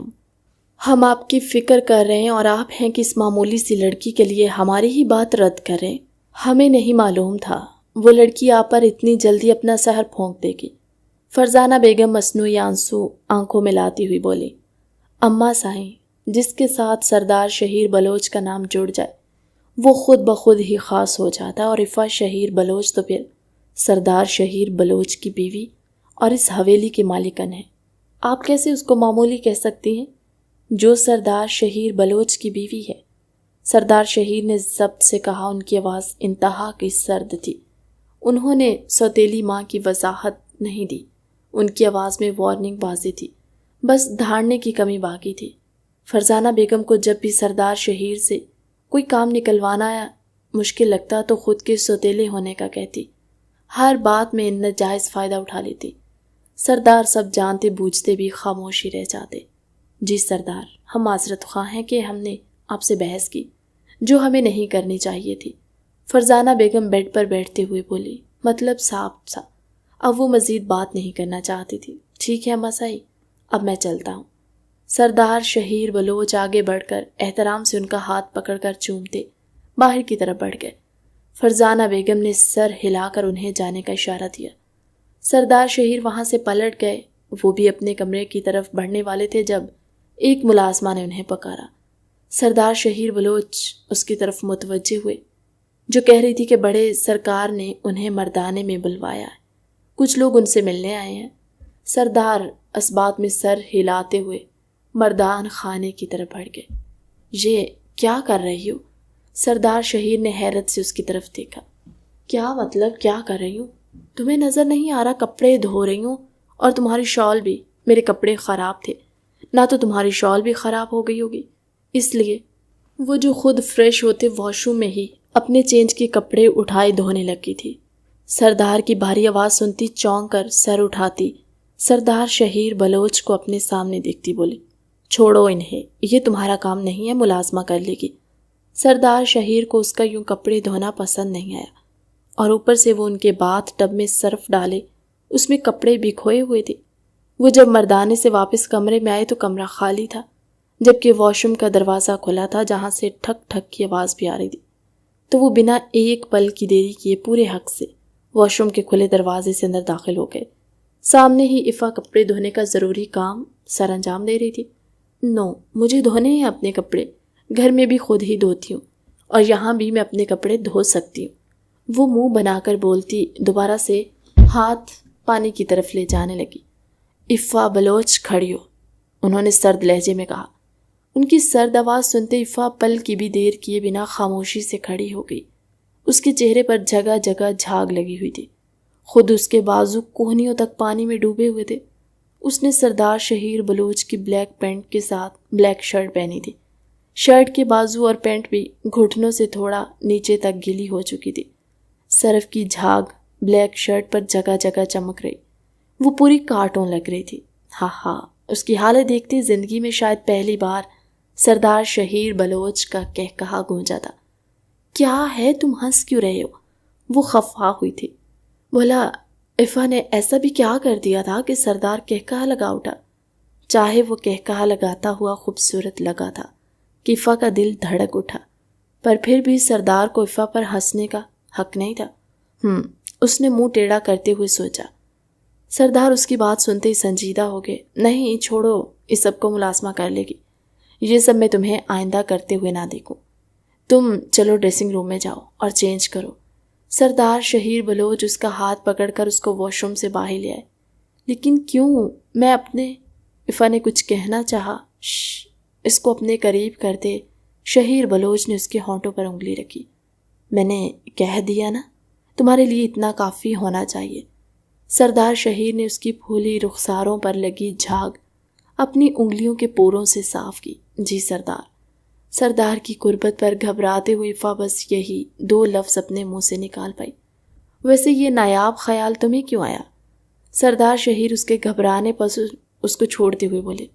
ہم آپ کی فکر کر رہے ہیں، اور آپ ہیں کہ اس معمولی سی لڑکی کے لیے ہماری ہی بات رد کر رہے ہیں۔ ہمیں نہیں معلوم تھا وہ لڑکی آپ پر اتنی جلدی اپنا سحر پھونک دے گی۔ فرزانہ بیگم مصنوعی آنسو آنکھوں میں لاتی ہوئی بولی۔ اماں سائیں، جس کے ساتھ سردار شہیر بلوچ کا نام جڑ جائے وہ خود بخود ہی خاص ہو جاتا ہے، اور افا شہیر بلوچ تو پھر سردار شہیر بلوچ کی بیوی اور اس حویلی کے مالکن ہے۔ آپ کیسے اس کو معمولی کہہ سکتی ہیں جو سردار شہیر بلوچ کی بیوی ہے؟ سردار شہیر نے ضبط سے کہا۔ ان کی آواز انتہا کی سرد تھی۔ انہوں نے سوتیلی ماں کی وضاحت نہیں دی، ان کی آواز میں وارننگ واضح تھی، بس دھاڑنے کی کمی باقی تھی۔ فرزانہ بیگم کو جب بھی سردار شہیر سے کوئی کام نکلوانا مشکل لگتا تو خود کے سوتیلے ہونے کا کہتی، ہر بات میں ناجائز فائدہ اٹھا لیتی۔ سردار سب جانتے بوجھتے بھی خاموشی رہ جاتے۔ جی سردار، ہم معذرت خواہ ہیں کہ ہم نے آپ سے بحث کی جو ہمیں نہیں کرنی چاہیے تھی۔ فرزانہ بیگم بیڈ پر بیٹھتے ہوئے بولی، مطلب صاف تھا۔ اب وہ مزید بات نہیں کرنا چاہتی تھی۔ ٹھیک ہے مسائی، اب میں چلتا ہوں۔ سردار شہیر بلوچ آگے بڑھ کر احترام سے ان کا ہاتھ پکڑ کر چومتے باہر کی طرف بڑھ گئے۔ فرزانہ بیگم نے سر ہلا کر انہیں جانے کا اشارہ دیا۔ سردار شہیر وہاں سے پلٹ گئے۔ وہ بھی اپنے کمرے کی طرف بڑھنے والے تھے جب ایک ملازمہ نے انہیں پکارا۔ سردار شہیر بلوچ اس کی طرف متوجہ ہوئے، جو کہہ رہی تھی کہ بڑے سرکار نے انہیں مردانے میں بلوایا ہے، کچھ لوگ ان سے ملنے آئے ہیں۔ سردار اس بات میں سر ہلاتے ہوئے مردان خانے کی طرف بڑھ گئے۔ یہ کیا کر رہی ہو؟ سردار شہیر نے حیرت سے اس کی طرف دیکھا۔ کیا مطلب کیا کر رہی ہوں؟ تمہیں نظر نہیں آ رہا کپڑے دھو رہی ہوں؟ اور تمہاری شال بھی۔ میرے کپڑے خراب تھے، نہ تو تمہاری شال بھی خراب ہو گئی ہوگی، اس لیے وہ جو خود فریش ہوتے واش روم میں ہی اپنے چینج کے کپڑے اٹھائے دھونے لگی تھی۔ سردار کی بھاری آواز سنتی چونک کر سر اٹھاتی سردار شہیر بلوچ کو اپنے سامنے دیکھتی بولی، چھوڑو انہیں، یہ تمہارا کام نہیں ہے، ملازمہ کر لے گی۔ سردار شہیر کو اس کا یوں کپڑے دھونا پسند نہیں آیا، اور اوپر سے وہ ان کے باتھ ٹب میں صرف ڈالے اس میں کپڑے بھی کھوئے ہوئے تھے۔ وہ جب مردانے سے واپس کمرے میں آئے تو کمرہ خالی تھا، جبکہ واش روم کا دروازہ کھلا تھا جہاں سے ٹھک ٹھک کی آواز بھی آ رہی تھی۔ تو وہ بنا ایک پل کی دیری کیے پورے حق سے واش روم کے کھلے دروازے سے اندر داخل ہو گئے۔ سامنے ہی عفا کپڑے دھونے کا ضروری کام سر انجام دے رہی تھی۔ نو، مجھے دھونے ہیں اپنے کپڑے، گھر میں بھی خود ہی دھوتی ہوں، اور یہاں بھی میں اپنے کپڑے دھو سکتی ہوں۔ وہ منہ بنا کر بولتی دوبارہ سے ہاتھ پانی کی طرف لے جانے لگی۔ عفا بلوچ کھڑی ہو، انہوں نے سرد لہجے میں کہا۔ ان کی سرد آواز سنتے عفا پل کی بھی دیر کیے بنا خاموشی سے کھڑی ہو گئی۔ اس کے چہرے پر جگہ جگہ جھاگ لگی ہوئی تھی، خود اس کے بازو کوہنیوں تک پانی میں ڈوبے ہوئے تھے۔ اس نے سردار شہیر بلوچ کی بلیک پینٹ کے ساتھ بلیک شرٹ پہنی تھی۔ شرٹ کے بازو اور پینٹ بھی گھٹنوں سے تھوڑا نیچے تک گیلی ہو چکی تھی۔ سرف کی جھاگ بلیک شرٹ پر جگہ جگہ چمک رہی، وہ پوری کارٹون لگ رہی تھی۔ ہاں، اس کی حالت دیکھتے زندگی میں شاید پہلی بار سردار شہیر بلوچ کا کہا گونجا تھا۔ کیا ہے، تم ہنس کیوں رہے ہو؟ وہ خفا ہوئی تھی۔ بولا، عفا نے ایسا بھی کیا کر دیا تھا کہ سردار کہا لگا اٹھا؟ چاہے وہ کہا لگاتا ہوا خوبصورت لگا تھا کہ عفا کا دل دھڑک اٹھا، پر پھر بھی سردار کو عفا پر ہنسنے کا حق نہیں تھا۔ اس نے منہ ٹیڑھا کرتے ہوئے سوچا۔ سردار اس کی بات سنتے ہی سنجیدہ ہو گئے۔ نہیں، چھوڑو، اس سب کو ملازمہ کر لے گی، یہ سب میں تمہیں آئندہ کرتے ہوئے نہ دیکھوں۔ تم چلو ڈریسنگ روم میں جاؤ اور چینج کرو۔ سردار شہیر بلوچ اس کا ہاتھ پکڑ کر اس کو واش روم سے باہر لے آئے۔ لیکن کیوں؟ میں اپنے عفا نے کچھ کہنا چاہا۔ اس کو اپنے قریب کرتے شہیر بلوچ نے اس کے ہونٹوں پر انگلی رکھی۔ میں نے کہہ دیا نا، تمہارے لیے اتنا کافی ہونا چاہیے۔ سردار شہیر نے اس کی پھولی رخساروں پر لگی جھاگ اپنی انگلیوں کے پوروں سے صاف کی۔ جی سردار۔ سردار کی قربت پر گھبراتے ہوئے عفا بس یہی 2 لفظ اپنے منہ سے نکال پائی۔ ویسے یہ نایاب خیال تمہیں کیوں آیا؟ سردار شہیر اس کے گھبرانے پر اس کو چھوڑتے ہوئے بولے،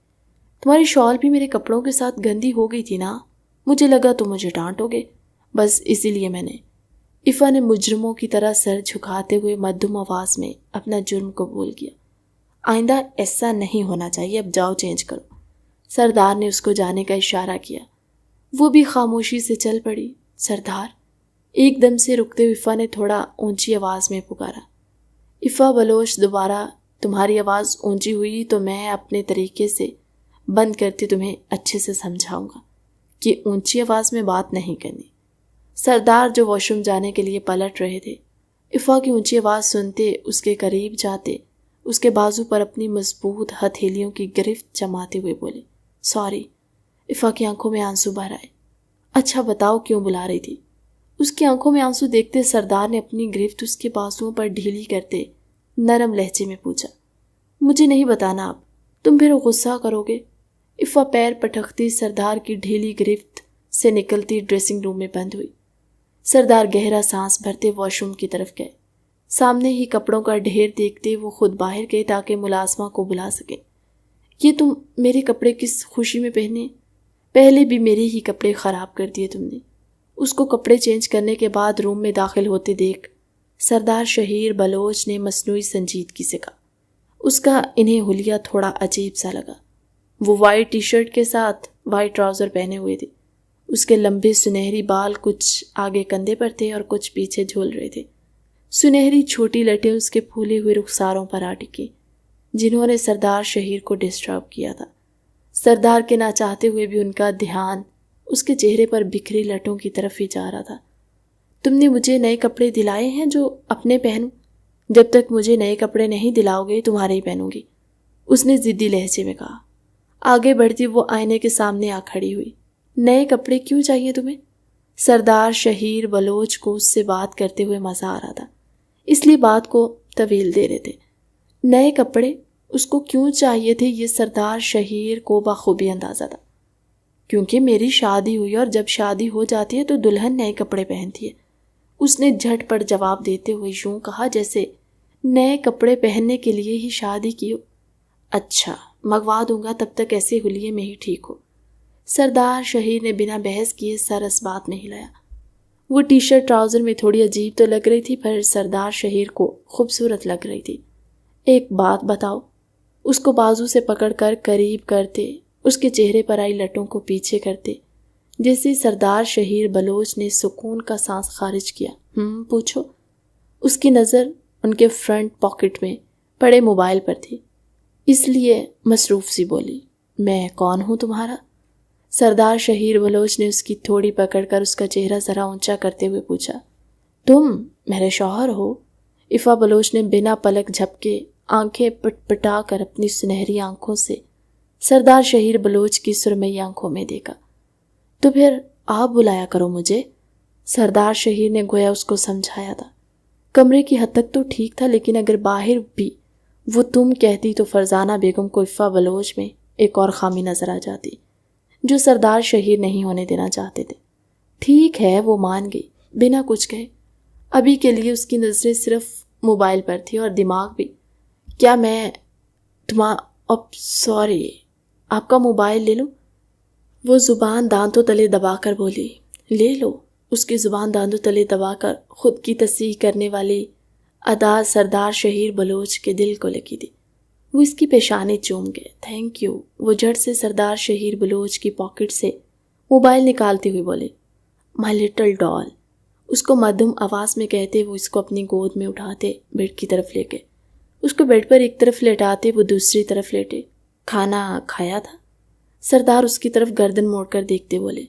تمہاری شال بھی میرے کپڑوں کے ساتھ گندی ہو گئی تھی نا، مجھے لگا تم مجھے ڈانٹو گے، بس اسی لیے میں نے۔ عفا نے مجرموں کی طرح سر جھکاتے ہوئے مدھم آواز میں اپنا جرم قبول کیا۔ آئندہ ایسا نہیں ہونا چاہیے، اب جاؤ چینج کرو۔ سردار نے اس کو جانے کا اشارہ کیا۔ وہ بھی خاموشی سے چل پڑی۔ سردار، ایک دم سے رکتے ہوئے عفا نے تھوڑا اونچی آواز میں پکارا۔ عفا بلوچ، دوبارہ تمہاری آواز اونچی ہوئی تو میں اپنے طریقے سے بند کرتے تمہیں اچھے سے سمجھاؤں گا کہ اونچی آواز میں بات نہیں کرنی۔ سردار جو واش روم جانے کے لیے پلٹ رہے تھے، عفا کی اونچی آواز سنتے اس کے قریب جاتے اس کے بازو پر اپنی مضبوط ہتھیلیوں کی گرفت جماتے ہوئے بولے، سوری۔ عفا کی آنکھوں میں آنسو بھر آئے۔ اچھا بتاؤ کیوں بلا رہی تھی؟ اس کی آنکھوں میں آنسو دیکھتے سردار نے اپنی گرفت اس کے بازوؤں پر ڈھیلی کرتے نرم لہجے میں پوچھا، مجھے نہیں بتانا، اب تم پھر غصہ کرو گے۔ عفا پیر پٹکتی سردار کی ڈھیلی گرفت سے نکلتی ڈریسنگ روم میں بند ہوئی۔ سردار گہرا سانس بھرتے واش روم کی طرف گئے۔ سامنے ہی کپڑوں کا ڈھیر دیکھتے وہ خود باہر گئے تاکہ ملازمہ کو بلا سکے۔ یہ تم میرے کپڑے کس خوشی میں پہنے؟ پہلے بھی میرے ہی کپڑے خراب کر دیے تم نے۔ اس کو کپڑے چینج کرنے کے بعد روم میں داخل ہوتے دیکھ سردار شہیر بلوچ نے مصنوعی سنجیدگی سے کہا۔ اس کا انہیں حلیہ تھوڑا عجیب سا لگا۔ وہ وائٹ ٹی شرٹ کے ساتھ وائٹ ٹراؤزر پہنے ہوئے تھے۔ اس کے لمبے سنہری بال کچھ آگے کندھے پر تھے اور کچھ پیچھے جھول رہے تھے۔ سنہری چھوٹی لٹیں اس کے پھولے ہوئے رخساروں پر آ ٹکی، جنہوں نے سردار شہیر کو ڈسٹرب کیا تھا۔ سردار کے نہ چاہتے ہوئے بھی ان کا دھیان اس کے چہرے پر بکھری لٹوں کی طرف ہی جا رہا تھا۔ تم نے مجھے نئے کپڑے دلائے ہیں جو اپنے پہنوں؟ جب تک مجھے نئے کپڑے نہیں دلاؤ گے تمہارے ہی پہنوں گی، اس نے ضدی لہجے میں کہا۔ آگے بڑھتی وہ آئینے کے سامنے آ کھڑی ہوئی۔ نئے کپڑے کیوں چاہیے تمہیں؟ سردار شہیر بلوچ کو اس سے بات کرتے ہوئے مزہ آ رہا تھا، اس لیے بات کو طویل دے رہے تھے۔ نئے کپڑے اس کو کیوں چاہیے تھے یہ سردار شہیر کو بخوبی اندازہ تھا، کیونکہ میری شادی ہوئی اور جب شادی ہو جاتی ہے تو دلہن نئے کپڑے پہنتی ہے، اس نے جھٹ پٹ جواب دیتے ہوئے یوں کہا جیسے نئے کپڑے پہننے کے لیے ہی شادی کی ہو۔ اچھا منگوا دوں گا، تب تک ایسے حلیے میں ہی ٹھیک ہو۔ سردار شہیر نے بنا بحث کیے سر اس بات میں ہلایا۔ وہ ٹی شرٹ ٹراؤزر میں تھوڑی عجیب تو لگ رہی تھی پر سردار شہیر کو خوبصورت لگ رہی تھی۔ ایک بات بتاؤ، اس کو بازو سے پکڑ کر قریب کرتے، اس کے چہرے پر آئی لٹوں کو پیچھے کرتے، جیسے سردار شہیر بلوچ نے سکون کا سانس خارج کیا۔ پوچھو۔ اس کی نظر ان کے فرنٹ پاکٹ میں پڑے موبائل پر تھی، اس لیے مصروف سی بولی۔ میں کون ہوں تمہارا؟ سردار شہیر بلوچ نے اس کی تھوڑی پکڑ کر اس کا چہرہ ذرا اونچا کرتے ہوئے پوچھا۔ تم میرے شوہر ہو؟ افا بلوچ نے بنا پلک جھپکے آنکھیں پٹ پٹا کر اپنی سنہری آنکھوں سے سردار شہیر بلوچ کی سرمئی آنکھوں میں دیکھا۔ تو پھر آپ بلایا کرو مجھے، سردار شہیر نے گویا اس کو سمجھایا تھا۔ کمرے کی حد تک تو ٹھیک تھا، لیکن اگر باہر بھی وہ تم کہتی تو فرزانہ بیگم کو افا بلوچ میں ایک اور خامی نظر آ جاتی جو سردار شہیر نہیں ہونے دینا چاہتے تھے۔ ٹھیک ہے، وہ مان گئی بنا کچھ کہے۔ ابھی کے لیے اس کی نظریں صرف موبائل پر تھی اور دماغ بھی۔ کیا میں سوری، آپ کا موبائل لے لوں؟ وہ زبان دانتوں تلے دبا کر بولی۔ لے لو۔ اس کی زبان دانتوں تلے دبا کر خود کی تصحیح کرنے والی ادا سردار شہیر بلوچ کے دل کو لگی تھی۔ وہ اس کی پیشانی چوم گئے۔ Thank you. وہ جھٹ سے سردار شہیر بلوچ کی پاکٹ سے موبائل نکالتے ہوئے بولے۔ مائی لٹل ڈال، اس کو مدھم آواز میں کہتے وہ اس کو اپنی گود میں اٹھاتے بیڈ کی طرف لے گئے۔ اس کو بیڈ پر ایک طرف لیٹاتے وہ دوسری طرف لیٹے۔ کھانا کھایا تھا؟ سردار اس کی طرف گردن موڑ کر دیکھتے بولے۔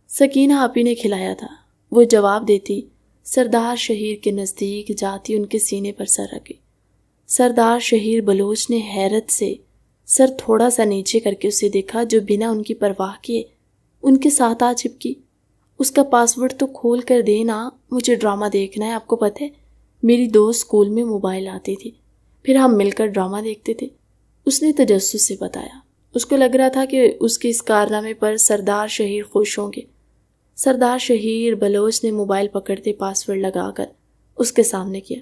سکینہ آپی نے کھلایا تھا، وہ جواب دیتی سردار شہیر کے نزدیک جاتی ان کے سینے پر سر رکھے۔ سردار شہیر بلوچ نے حیرت سے سر تھوڑا سا نیچے کر کے اسے دیکھا جو بنا ان کی پرواہ کیے ان کے ساتھ آ چپکی۔ اس کا پاس ورڈ تو کھول کر دینا، مجھے ڈرامہ دیکھنا ہے۔ آپ کو پتہ ہے میری دوست اسکول میں موبائل آتی تھی، پھر ہم مل کر ڈرامہ دیکھتے تھے، اس نے تجسس سے بتایا۔ اس کو لگ رہا تھا کہ اس کے اس کارنامے پر سردار شہیر خوش ہوں گے۔ سردار شہیر بلوچ نے موبائل پکڑتے پاس ورڈ لگا کر اس کے سامنے کیا۔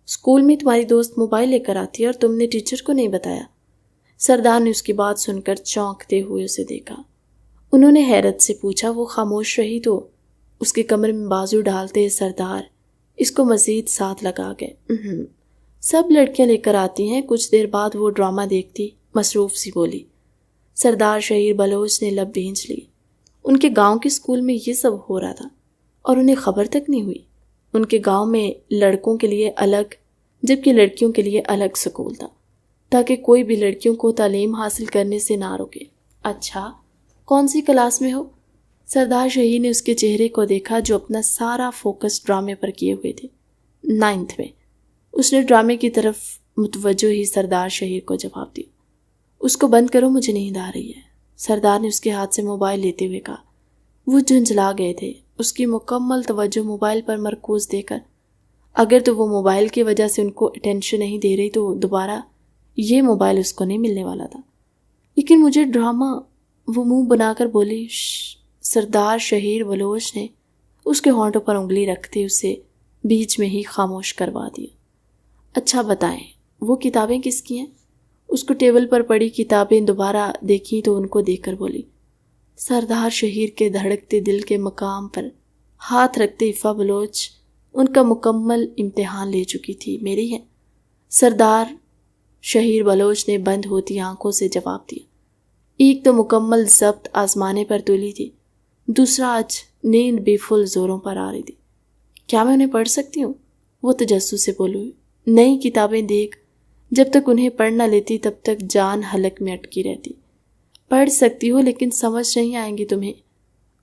اسکول میں تمہاری دوست موبائل لے کر آتی ہے اور تم نے ٹیچر کو نہیں بتایا؟ سردار نے اس کی بات سن کر چونکتے ہوئے اسے دیکھا۔ انہوں نے حیرت سے پوچھا۔ وہ خاموش رہی تو اس کے کمر میں بازو ڈالتے سردار اس کو مزید ساتھ لگا گئے۔ سب لڑکیاں لے کر آتی ہیں۔ کچھ دیر بعد وہ ڈرامہ دیکھتی مصروف سی بولی۔ سردار شہیر بلوچ نے لب بھینچ لی۔ ان کے گاؤں کے اسکول میں یہ سب ہو رہا تھا اور انہیں خبر تک نہیں ہوئی۔ ان کے گاؤں میں لڑکوں کے لیے الگ جبکہ لڑکیوں کے لیے الگ اسکول تھا تاکہ کوئی بھی لڑکیوں کو تعلیم حاصل کرنے سے نہ روکے۔ اچھا، کون سی کلاس میں ہو؟ سردار شہیر نے اس کے چہرے کو دیکھا جو اپنا سارا فوکس ڈرامے پر کیے ہوئے تھے۔ 9th میں۔ اس نے ڈرامے کی طرف متوجہ ہی سردار شہیر کو جواب دیا۔ اس کو بند کرو، مجھے نیند آ رہی ہے، سردار نے اس کے ہاتھ سے موبائل لیتے ہوئے کہا۔ وہ جھنجھلا گئے تھے، اس کی مکمل توجہ موبائل پر مرکوز دے کر۔ اگر تو وہ موبائل کی وجہ سے ان کو اٹینشن نہیں دے رہی تو دوبارہ یہ موبائل اس کو نہیں ملنے والا تھا۔ لیکن مجھے ڈرامہ، وہ منہ بنا کر بولی۔ سردار شہیر بلوچ نے اس کے ہونٹوں پر انگلی رکھتے اسے بیچ میں ہی خاموش کروا دیا۔ اچھا بتائیں، وہ کتابیں کس کی ہیں؟ اس کو ٹیبل پر پڑی کتابیں دوبارہ دیکھی تو ان کو دیکھ کر بولی۔ سردار شہیر کے دھڑکتے دل کے مقام پر ہاتھ رکھتے افا بلوچ ان کا مکمل امتحان لے چکی تھی، میری ہے؟ سردار شہیر بلوچ نے بند ہوتی آنکھوں سے جواب دیا۔ ایک تو مکمل ضبط آزمانے پر تولی تھی، دوسرا آج نیند بے فل زوروں پر آ رہی تھی۔ کیا میں انہیں پڑھ سکتی ہوں؟ وہ تجسس سے بولو۔ نئی کتابیں دیکھ جب تک انہیں پڑھ نہ لیتی تب تک جان حلق میں اٹکی رہتی۔ پڑھ سکتی ہو لیکن سمجھ نہیں آئیں گی تمہیں۔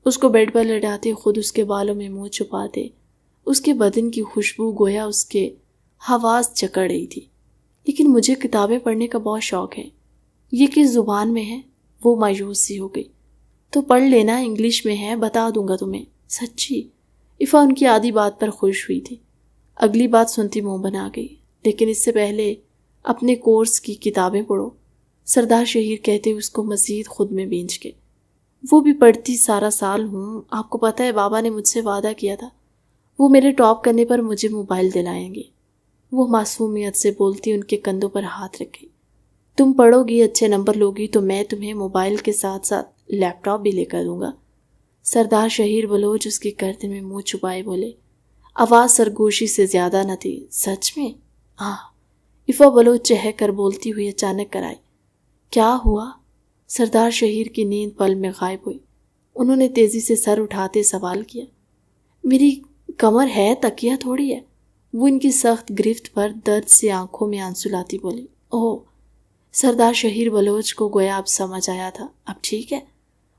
اس کو بیڈ پر لٹاتے خود اس کے بالوں میں منہ چھپاتے، اس کے بدن کی خوشبو گویا اس کے حواس جکڑ رہی تھی۔ لیکن مجھے کتابیں پڑھنے کا بہت شوق ہے۔ یہ کس زبان میں ہے؟ وہ مایوس سی ہو گئی۔ تو پڑھ لینا، انگلش میں ہے، بتا دوں گا تمہیں۔ سچی؟ افا ان کی آدھی بات پر خوش ہوئی تھی، اگلی بات سنتی منہ بنا گئی۔ لیکن اس سے پہلے اپنے کورس کی کتابیں پڑھو، سردار شہیر کہتے اس کو مزید خود میں بینچ کے۔ وہ بھی پڑھتی سارا سال ہوں، آپ کو پتہ ہے بابا نے مجھ سے وعدہ کیا تھا وہ میرے ٹاپ کرنے پر مجھے موبائل دلائیں گے۔ وہ معصومیت سے بولتی ان کے کندھوں پر ہاتھ رکھے۔ تم پڑھو گی، اچھے نمبر لوگی تو میں تمہیں موبائل کے ساتھ ساتھ لیپ ٹاپ بھی لے کر دوں گا۔ سردار شہیر بلوچ اس کے گردن میں منہ چھپائے بولے، آواز سرگوشی سے زیادہ نہ تھی۔ سچ میں؟ ہاں، افا بلوچ چہک کر بولتی ہوئی اچانک کرائی۔ کیا ہوا؟ سردار شہیر کی نیند پل میں غائب ہوئی۔ انہوں نے تیزی سے سر اٹھاتے سوال کیا۔ میری کمر ہے، تکیہ تھوڑی ہے۔ وہ ان کی سخت گرفت پر درد سے آنکھوں میں آنسو لاتی بولی۔ اوہ! سردار شہیر بلوچ کو گویا اب سمجھ آیا تھا۔ اب ٹھیک ہے؟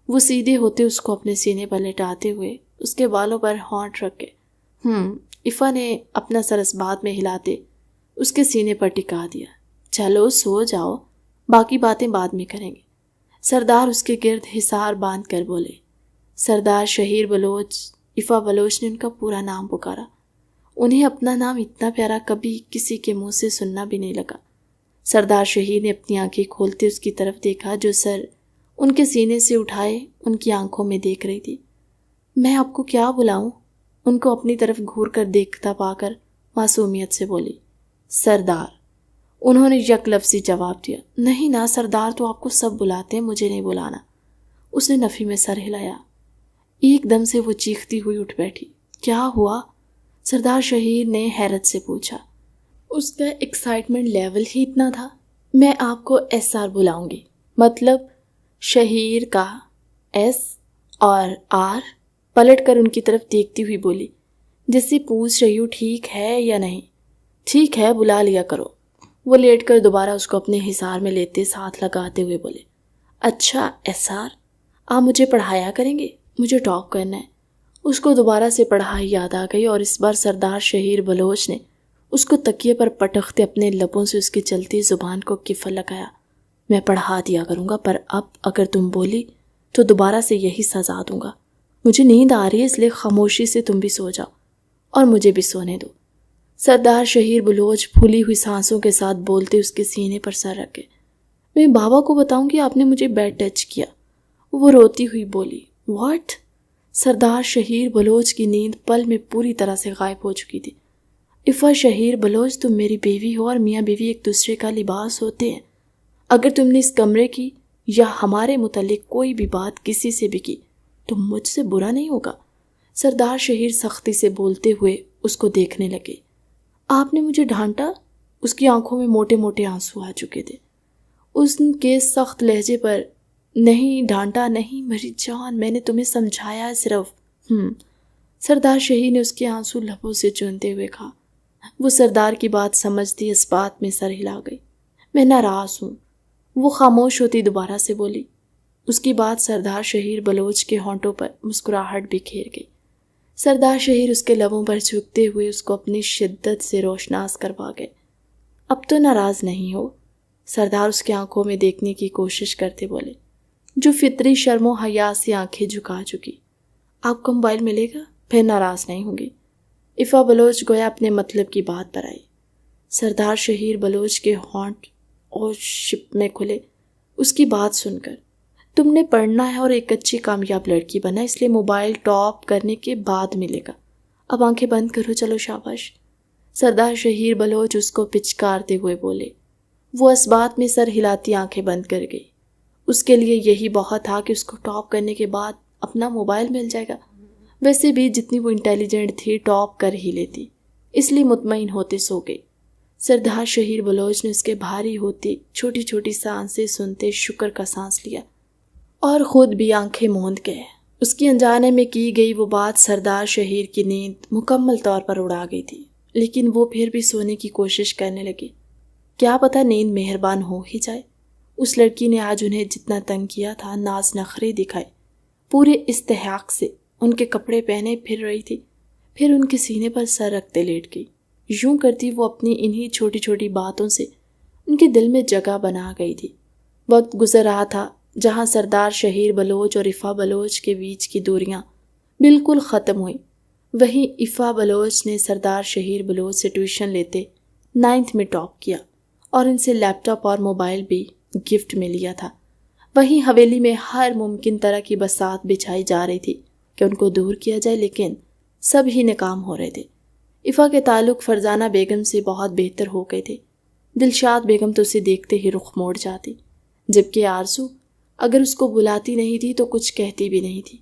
وہ سیدھے ہوتے اس کو اپنے سینے پر لٹاتے ہوئے اس کے بالوں پر ہونٹ رکھ کے افا نے اپنا سر اس بات میں ہلاتے اس کے سینے پر ٹکا دیا۔ چلو سو جاؤ، باقی باتیں بعد میں کریں گے۔ سردار اس کے گرد حصار باندھ کر بولے۔ سردار شہیر بلوچ، افا بلوچ نے ان کا پورا نام پکارا۔ انہیں اپنا نام اتنا پیارا کبھی کسی کے منہ سے سننا بھی نہیں لگا۔ سردار شہیر نے اپنی آنکھیں کھولتے اس کی طرف دیکھا جو سر ان کے سینے سے اٹھائے ان کی آنکھوں میں دیکھ رہی تھی۔ میں آپ کو کیا بلاؤں؟ ان کو اپنی طرف گھور کر دیکھتا پا کر معصومیت سے بولی۔ سردار، انہوں نے یک لفظی جواب دیا۔ نہیں نا، سردار تو آپ کو سب بلاتے ہیں، مجھے نہیں بلانا۔ اس نے نفی میں سر ہلایا۔ ایک دم سے وہ چیختی ہوئی اٹھ بیٹھی۔ کیا ہوا؟ سردار شہیر نے حیرت سے پوچھا۔ اس کا ایکسائٹمنٹ لیول ہی اتنا تھا۔ میں آپ کو ایس آر بلاؤں گی۔ مطلب؟ شہیر کا ایس اور آر؟ پلٹ کر ان کی طرف دیکھتی ہوئی بولی، جسے پوچھ رہی ہوں ٹھیک ہے یا نہیں؟ ٹھیک ہے، بلا لیا کرو۔ وہ لیٹ کر دوبارہ اس کو اپنے حصار میں لیتے ساتھ لگاتے ہوئے بولے۔ اچھا ایس آر، آپ مجھے پڑھایا کریں گے؟ مجھے ٹاپ کرنا ہے۔ اس کو دوبارہ سے پڑھائی یاد آ گئی اور اس بار سردار شہیر بلوچ نے اس کو تکیے پر پٹکتے اپنے لبوں سے اس کی چلتی زبان کو کفل لگایا۔ میں پڑھا دیا کروں گا، پر اب اگر تم بولی تو دوبارہ سے یہی سزا دوں گا۔ مجھے نیند آ رہی ہے، اس لیے خاموشی سے تم بھی سو جاؤ اور مجھے بھی سونے دو۔ سردار شہیر بلوچ پھولی ہوئی سانسوں کے ساتھ بولتے اس کے سینے پر سر رکھے۔ میں بابا کو بتاؤں کہ آپ نے مجھے بیڈ ٹچ کیا، وہ روتی ہوئی بولی۔ واٹ؟ سردار شہیر بلوچ کی نیند پل میں پوری طرح سے غائب ہو چکی تھی۔ افا شہیر بلوچ، تم میری بیوی ہو اور میاں بیوی ایک دوسرے کا لباس ہوتے ہیں۔ اگر تم نے اس کمرے کی یا ہمارے متعلق کوئی بھی بات کسی سے بھی کی تو مجھ سے برا نہیں ہوگا۔ سردار شہیر سختی سے بولتے ہوئے اس کو دیکھنے لگے۔ آپ نے مجھے ڈانٹا؟ اس کی آنکھوں میں موٹے موٹے آنسو آ چکے تھے۔ اس کے سخت لہجے پر، نہیں ڈانٹا نہیں میری جان، میں نے تمہیں سمجھایا ہے صرف۔ سردار شہیر نے اس کے آنسو لبوں سے چونتے ہوئے کہا۔ وہ سردار کی بات سمجھتی اس بات میں سر ہلا گئی۔ میں ناراض ہوں۔ وہ خاموش ہوتی دوبارہ سے بولی۔ اس کی بات سردار شہیر بلوچ کے ہونٹوں پر مسکراہٹ بکھیر گئی۔ سردار شہیر اس کے لبوں پر جھکتے ہوئے اس کو اپنی شدت سے روشناس کروا گئے۔ اب تو ناراض نہیں ہو؟ سردار اس کی آنکھوں میں دیکھنے کی کوشش کرتے بولے، جو فطری شرم و حیا سے آنکھیں جھکا چکی۔ آپ کو موبائل ملے گا؟ پھر ناراض نہیں ہوں گی۔ افا بلوچ گویا اپنے مطلب کی بات پر آئی۔ سردار شہیر بلوچ کے ہونٹ اور شپ میں کھلے اس کی بات سن کر۔ تم نے پڑھنا ہے اور ایک اچھی کامیاب لڑکی بنا، اس لیے موبائل ٹاپ کرنے کے بعد ملے گا۔ اب آنکھیں بند کرو، چلو شاباش۔ سردار شہیر بلوچ اس کو پچکارتے ہوئے بولے۔ وہ اس بات میں سر ہلاتی آنکھیں بند کر گئی۔ اس کے لیے یہی بہت تھا کہ اس کو ٹاپ کرنے کے بعد اپنا موبائل مل جائے گا۔ ویسے بھی جتنی وہ انٹیلیجنٹ تھی ٹاپ کر ہی لیتی، اس لیے مطمئن ہوتے سو گئی۔ سردار شہیر بلوچ نے اس کے بھاری ہوتی چھوٹی چھوٹی سانسیں سنتے شکر کا سانس لیا اور خود بھی آنکھیں موند گئے۔ اس کی انجانے میں کی گئی وہ بات سردار شہیر کی نیند مکمل طور پر اڑا گئی تھی، لیکن وہ پھر بھی سونے کی کوشش کرنے لگے۔ کیا پتہ نیند مہربان ہو ہی جائے۔ اس لڑکی نے آج انہیں جتنا تنگ کیا تھا، ناز نخرے دکھائے، پورے استحقاق سے ان کے کپڑے پہنے پھر رہی تھی، پھر ان کے سینے پر سر رکھتے لیٹ گئی۔ یوں کرتی وہ اپنی انہی چھوٹی چھوٹی باتوں سے ان کے دل میں جگہ بنا گئی تھی۔ وقت گزر رہا تھا جہاں سردار شہیر بلوچ اور عفا بلوچ کے بیچ کی دوریاں بالکل ختم ہوئیں، وہیں عفا بلوچ نے سردار شہیر بلوچ سے ٹیوشن لیتے 9th میں ٹاپ کیا اور ان سے لیپ ٹاپ اور موبائل بھی گفٹ میں لیا تھا۔ وہیں حویلی میں ہر ممکن طرح کی بساط بچھائی جا رہی تھی کہ ان کو دور کیا جائے، لیکن سب ہی ناکام ہو رہے تھے۔ عفا کے تعلق فرزانہ بیگم سے بہت بہتر ہو گئے تھے۔ دلشاد بیگم تو اسے دیکھتے ہی رخ موڑ جاتی، جبکہ آرزو اگر اس کو بلاتی نہیں تھی تو کچھ کہتی بھی نہیں تھی۔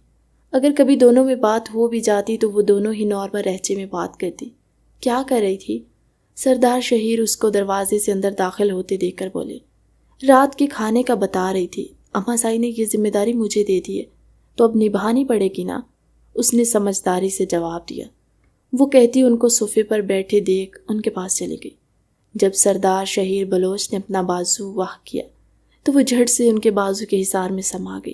اگر کبھی دونوں میں بات ہو بھی جاتی تو وہ دونوں ہی نارمل لہجے میں بات کرتی۔ کیا کر رہی تھی؟ سردار شہیر اس کو دروازے سے اندر داخل ہوتے دیکھ کر بولے، رات کے کھانے کا بتا رہی تھی، اماں سائی نے یہ ذمہ داری مجھے دے دی ہے تو اب نبھانی پڑے گی نا، اس نے سمجھداری سے جواب دیا۔ وہ کہتی ان کو صوفے پر بیٹھے دیکھ ان کے پاس چلی گئی۔ جب سردار شہیر بلوچ نے اپنا بازو واہ کیا تو وہ جھٹ سے ان کے بازو کے حصار میں سما گئی۔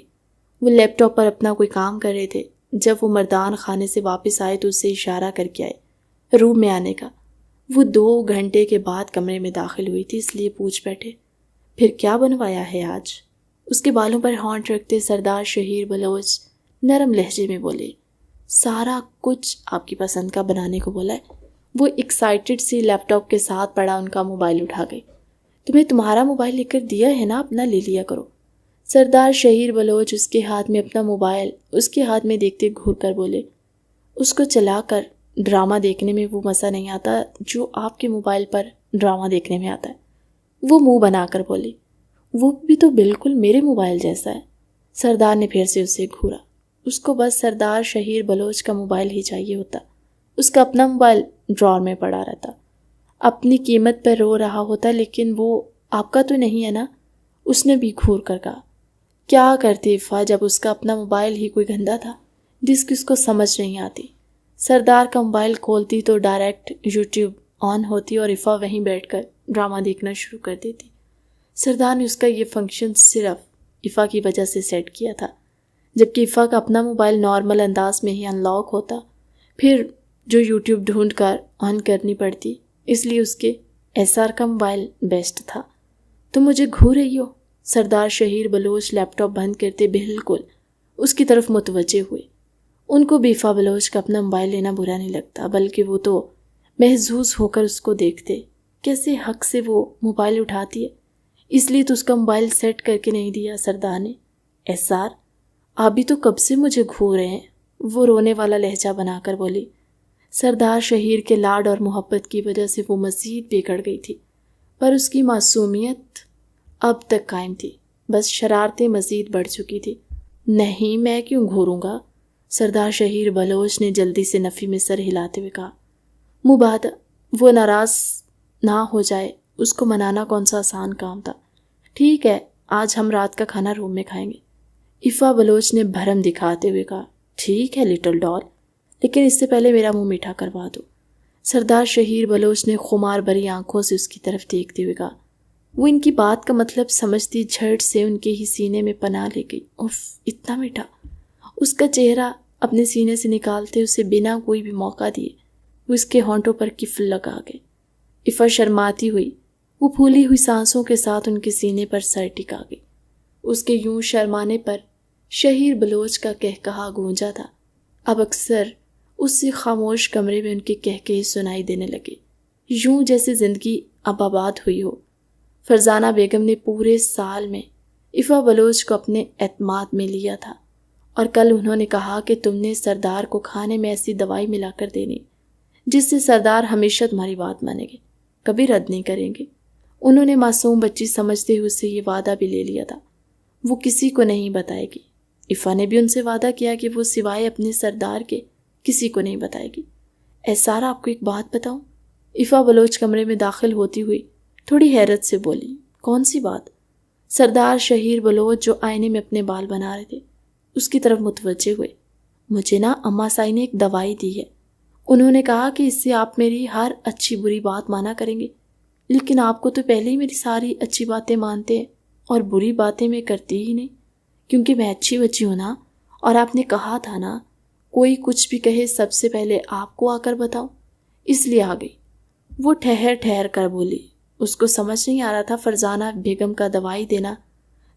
وہ لیپ ٹاپ پر اپنا کوئی کام کر رہے تھے۔ جب وہ مردان خانے سے واپس آئے تو اسے اشارہ کر کے آئے روم میں آنے کا۔ وہ 2 گھنٹے کے بعد کمرے میں داخل ہوئی تھی، اس لیے پوچھ بیٹھے، پھر کیا بنوایا ہے آج؟ اس کے بالوں پر ہونٹ رکھتے سردار شہیر بلوچ نرم لہجے میں بولے، سارا کچھ آپ کی پسند کا بنانے کو بولا ہے۔ وہ ایکسائٹڈ سی لیپ ٹاپ کے ساتھ پڑا ان کا موبائل اٹھا گئی۔ تمہیں تمہارا موبائل لے کر دیا ہے نا، اپنا لے لیا کرو۔ سردار شہیر بلوچ اس کے ہاتھ میں اپنا موبائل اس کے ہاتھ میں دیکھتے گھور کر بولے، اس کو چلا کر ڈرامہ دیکھنے میں وہ مزہ نہیں آتا جو آپ کے موبائل پر ڈرامہ دیکھنے میں آتا ہے۔ وہ منہ بنا کر بولی، وہ بھی تو بالکل میرے موبائل جیسا ہے۔ سردار نے پھر سے اسے گھورا۔ اس کو بس سردار شہیر بلوچ کا موبائل ہی چاہیے ہوتا، اس کا اپنا موبائل ڈرار میں پڑا رہتا، اپنی قیمت پر رو رہا ہوتا، لیکن وہ آپ کا تو نہیں ہے نا، اس نے بھی گھور کر کہا۔ کیا کرتی عفا جب اس کا اپنا موبائل ہی کوئی گندا تھا جس کی اس کو سمجھ نہیں آتی۔ سردار کا موبائل کھولتی تو ڈائریکٹ یوٹیوب آن ہوتی اور عفا وہیں بیٹھ کر ڈرامہ دیکھنا شروع کر دیتی۔ سردار نے اس کا یہ فنکشن صرف عفا کی وجہ سے سیٹ کیا تھا، جبکہ عفا کا اپنا موبائل نارمل انداز میں ہی ان لاک ہوتا، پھر جو یوٹیوب ڈھونڈ کر آن کرنی پڑتی، اس لیے اس کے SR کا موبائل بیسٹ تھا۔ تم مجھے گھور رہی ہو؟ سردار شہیر بلوچ لیپ ٹاپ بند کرتے بالکل اس کی طرف متوجہ ہوئے۔ ان کو بھی عفا بلوچ کا اپنا موبائل لینا برا نہیں لگتا، بلکہ وہ تو محظوظ ہو کر اس کو دیکھتے، کیسے حق سے وہ موبائل اٹھاتی ہے، اس لیے تو اس کا موبائل سیٹ کر کے نہیں دیا سردار نے۔ SR آپ بھی تو کب سے مجھے گھور رہے ہیں، وہ رونے والا لہجہ بنا کر بولی۔ سردار شہیر کے لاڈ اور محبت کی وجہ سے وہ مزید بگڑ گئی تھی، پر اس کی معصومیت اب تک قائم تھی، بس شرارتیں مزید بڑھ چکی تھی۔ نہیں، میں کیوں گھوروں گا؟ سردار شہیر بلوچ نے جلدی سے نفی میں سر ہلاتے ہوئے کہا۔ مبادہ وہ ناراض نہ ہو جائے، اس کو منانا کون سا آسان کام تھا۔ ٹھیک ہے، آج ہم رات کا کھانا روم میں کھائیں گے، عفا بلوچ نے بھرم دکھاتے ہوئے کہا۔ ٹھیک ہے لٹل ڈال، لیکن اس سے پہلے میرا منہ میٹھا کروا دو۔ سردار شہیر بلوچ نے خمار بھری آنکھوں سے اس کی طرف دیکھتے ہوئے کہا۔ وہ ان کی بات کا مطلب سمجھتی جھٹ سے ان کے ہی سینے میں پناہ لے گئی۔ اف، اتنا میٹھا! اس کا چہرہ اپنے سینے سے نکالتے اسے بنا کوئی بھی موقع دیے وہ اس کے ہونٹوں پر کفل لگا گئے۔ عفا شرماتی ہوئی وہ پھولی ہوئی سانسوں کے ساتھ ان کے سینے پر سر ٹکا گئی۔ اس کے یوں شرمانے پر شہیر بلوچ کا کہکہا گونجا تھا، اب اکثر اس سے خاموش کمرے میں ان کے کہکہے سنائی دینے لگے، یوں جیسے زندگی اب آباد ہوئی ہو۔ فرزانہ بیگم نے پورے سال میں عفا بلوچ کو اپنے اعتماد میں لیا تھا، اور کل انہوں نے کہا کہ تم نے سردار کو کھانے میں ایسی دوائی ملا کر دینی جس سے سردار ہمیشہ تمہاری بات مانیں گے، کبھی رد نہیں کریں گے۔ انہوں نے معصوم بچی سمجھتے ہوئے اس سے یہ وعدہ بھی لے لیا تھا، وہ کسی کو نہیں بتائے گی۔ عفا نے بھی ان سے وعدہ کیا کہ وہ سوائے اپنے سردار کے کسی کو نہیں بتائے گی۔ احسار آپ کو ایک بات بتاؤں؟ عفا بلوچ کمرے میں داخل ہوتی ہوئی تھوڑی حیرت سے بولی۔ کون سی بات؟ سردار شہیر بلوچ جو آئینے میں اپنے بال بنا رہے تھے اس کی طرف متوجہ ہوئے۔ مجھے نا اماں سائی نے ایک دوائی دی ہے، انہوں نے کہا کہ اس سے آپ میری ہر اچھی بری بات مانا کریں گے، لیکن آپ کو تو پہلے ہی میری ساری اچھی باتیں مانتے ہیں اور بری باتیں میں کرتی ہی نہیں، کیونکہ میں اچھی بچی ہوں نا، اور آپ نے کہا تھا نا کوئی کچھ بھی کہے سب سے پہلے آپ کو آ کر بتاؤ، اس لیے آ گئی۔ وہ ٹھہر ٹھہر کر بولی۔ اس کو سمجھ نہیں آ رہا تھا فرزانہ بیگم کا دوائی دینا،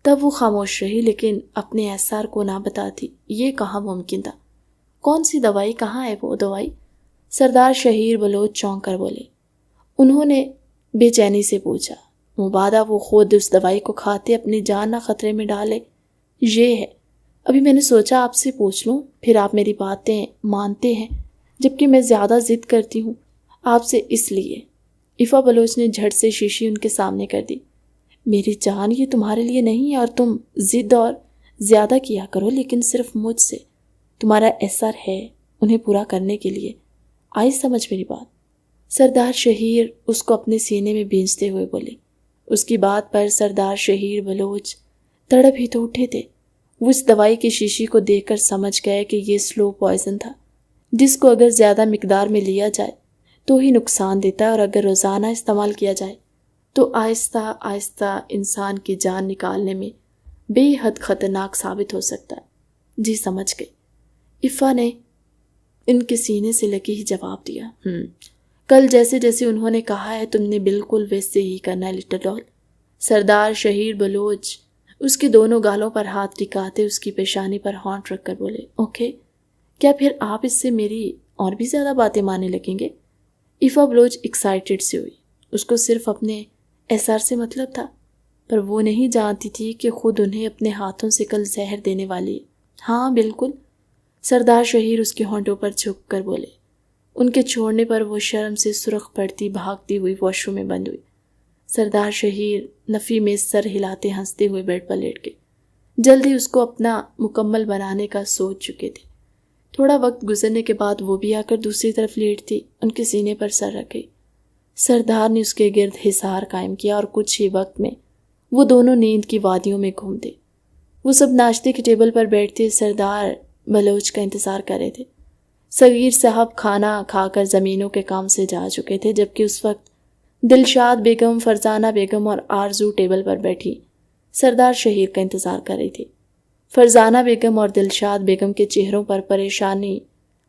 تب وہ خاموش رہی، لیکن اپنے احسار کو نہ بتاتی یہ کہاں ممکن تھا۔ کون سی دوائی؟ کہاں ہے وہ دوائی؟ سردار شہیر بلوچ چونک کر بولے۔ انہوں نے بے چینی سے پوچھا۔ مبادا وہ خود اس دوائی کو کھاتے اپنی جان نہ خطرے میں ڈالے۔ یہ ہے، ابھی میں نے سوچا آپ سے پوچھ لوں، پھر آپ میری باتیں مانتے ہیں، جبکہ میں زیادہ ضد کرتی ہوں آپ سے، اس لیے۔ عفا بلوچ نے جھٹ سے شیشی ان کے سامنے کر دی۔ میری جان، یہ تمہارے لیے نہیں ہے، اور تم ضد اور زیادہ کیا کرو، لیکن صرف مجھ سے۔ تمہارا اثر ہے انہیں پورا کرنے کے لیے، آئی سمجھ میری بات؟ سردار شہیر اس کو اپنے سینے میں بھینچتے ہوئے بولے۔ اس کی بات پر سردار شہیر بلوچ تڑپ ہی تو اٹھے تھے۔ وہ اس دوائی کی شیشی کو دیکھ کر سمجھ گئے کہ یہ سلو پوائزن تھا، جس کو اگر زیادہ مقدار میں لیا جائے تو ہی نقصان دیتا ہے، اور اگر روزانہ استعمال کیا جائے تو آہستہ آہستہ انسان کی جان نکالنے میں بے حد خطرناک ثابت ہو سکتا ہے۔ جی سمجھ گئی، عفا نے ان کے سینے سے لگے ہی جواب دیا۔ کل جیسے جیسے انہوں نے کہا ہے تم نے بالکل ویسے ہی کرنا ہے لٹل ڈال۔ سردار شہیر بلوچ اس کی دونوں گالوں پر ہاتھ ٹکاتے اس کی پیشانی پر ہونٹ رکھ کر بولے۔ اوکے، کیا پھر آپ اس سے میری اور بھی زیادہ باتیں ماننے لگیں گے؟ عفا بلوچ ایکسائٹڈ سے ہوئی۔ اس کو صرف اپنے احسار سے مطلب تھا، پر وہ نہیں جانتی تھی کہ خود انہیں اپنے ہاتھوں سے کل زہر دینے والی ہے۔ ہاں بالکل، سردار شہیر اس کے ہونٹوں پر جھک کر بولے۔ ان کے چھوڑنے پر وہ شرم سے سرخ پڑتی بھاگتی ہوئی واش روم میں بند ہوئی۔ سردار شہیر نفی میں سر ہلاتے ہنستے ہوئے بیڈ پر لیٹ گئے۔ جلد ہی اس کو اپنا مکمل بنانے کا سوچ چکے تھے۔ تھوڑا وقت گزرنے کے بعد وہ بھی آ کر دوسری طرف لیٹ تھی، ان کے سینے پر سر رکھے۔ سردار نے اس کے گرد حصار قائم کیا، اور کچھ ہی وقت میں وہ دونوں نیند کی وادیوں میں گھومتے۔ وہ سب ناشتے کی ٹیبل پر بیٹھتے سردار بلوچ کا انتظار کر رہے تھے۔ صغیر صاحب کھانا کھا کر زمینوں کے کام سے جا چکے تھے، جبکہ اس وقت دلشاد بیگم، فرزانہ بیگم اور آرزو ٹیبل پر بیٹھی سردار شہیر کا انتظار کر رہی تھی۔ فرزانہ بیگم اور دلشاد بیگم کے چہروں پر پریشانی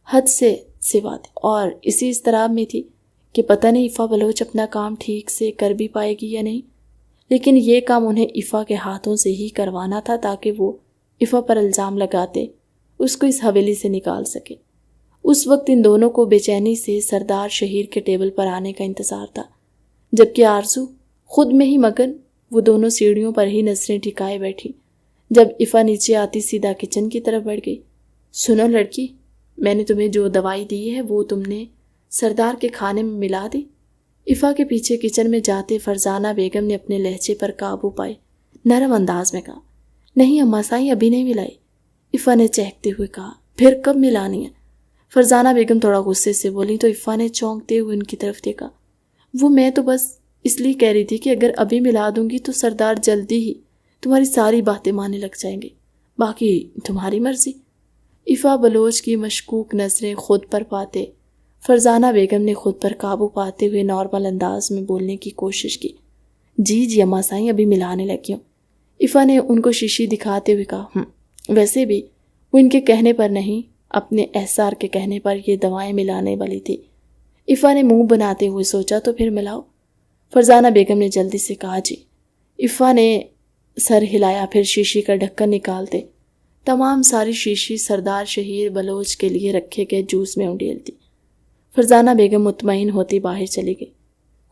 حد سے سوا تھی، اور اسی اضطراب میں تھی کہ پتہ نہیں عفا بلوچ اپنا کام ٹھیک سے کر بھی پائے گی یا نہیں، لیکن یہ کام انہیں عفا کے ہاتھوں سے ہی کروانا تھا تاکہ وہ عفا پر الزام لگاتے اس کو اس حویلی سے نکال سکے۔ اس وقت ان دونوں کو بے چینی سے سردار شہیر کے ٹیبل پر آنے کا انتظار تھا، جبکہ آرزو خود میں ہی مگن وہ دونوں سیڑھیوں پر ہی نظریں ٹھکائے بیٹھی۔ جب عفا نیچے آتی سیدھا کچن کی طرف بڑھ گئی۔ سنو لڑکی، میں نے تمہیں جو دوائی دی ہے وہ تم نے سردار کے کھانے میں ملا دی؟ عفا کے پیچھے کچن میں جاتے فرزانہ بیگم نے اپنے لہجے پر قابو پائے نرم انداز میں کہا۔ نہیں اماں سائیں، ابھی نہیں ملائی، عفا نے چہکتے ہوئے کہا۔ پھر کب ملانی ہے؟ فرزانہ بیگم تھوڑا غصے سے بولی تو عفا نے چونکتے ہوئے ان کی طرف دیکھا۔ وہ میں تو بس اس لیے کہہ رہی تھی کہ اگر ابھی ملا دوں گی تو سردار جلدی ہی تمہاری ساری باتیں ماننے لگ جائیں گے، باقی تمہاری مرضی۔ عفا بلوچ کی مشکوک نظریں خود پر پاتے فرزانہ بیگم نے خود پر قابو پاتے ہوئے نارمل انداز میں بولنے کی کوشش کی۔ جی اماں سائیں، ابھی ملانے لگی ہوں۔ عفا نے ان کو شیشی دکھاتے ہوئے کہا۔ ویسے بھی وہ ان کے کہنے پر نہیں، اپنے احسار کے کہنے پر یہ دوائیں ملانے والی تھی۔ عفا نے منہ بناتے ہوئے سوچا تو پھر ملاؤ۔ فرزانہ بیگم نے جلدی سے کہا جی۔ عفا نے سر ہلایا، پھر شیشی کا ڈھکن نکالتے تمام ساری شیشی سردار شہیر بلوچ کے لیے رکھے گئے جوس میں انڈیل دی۔ فرزانہ بیگم مطمئن ہوتی باہر چلی گئی۔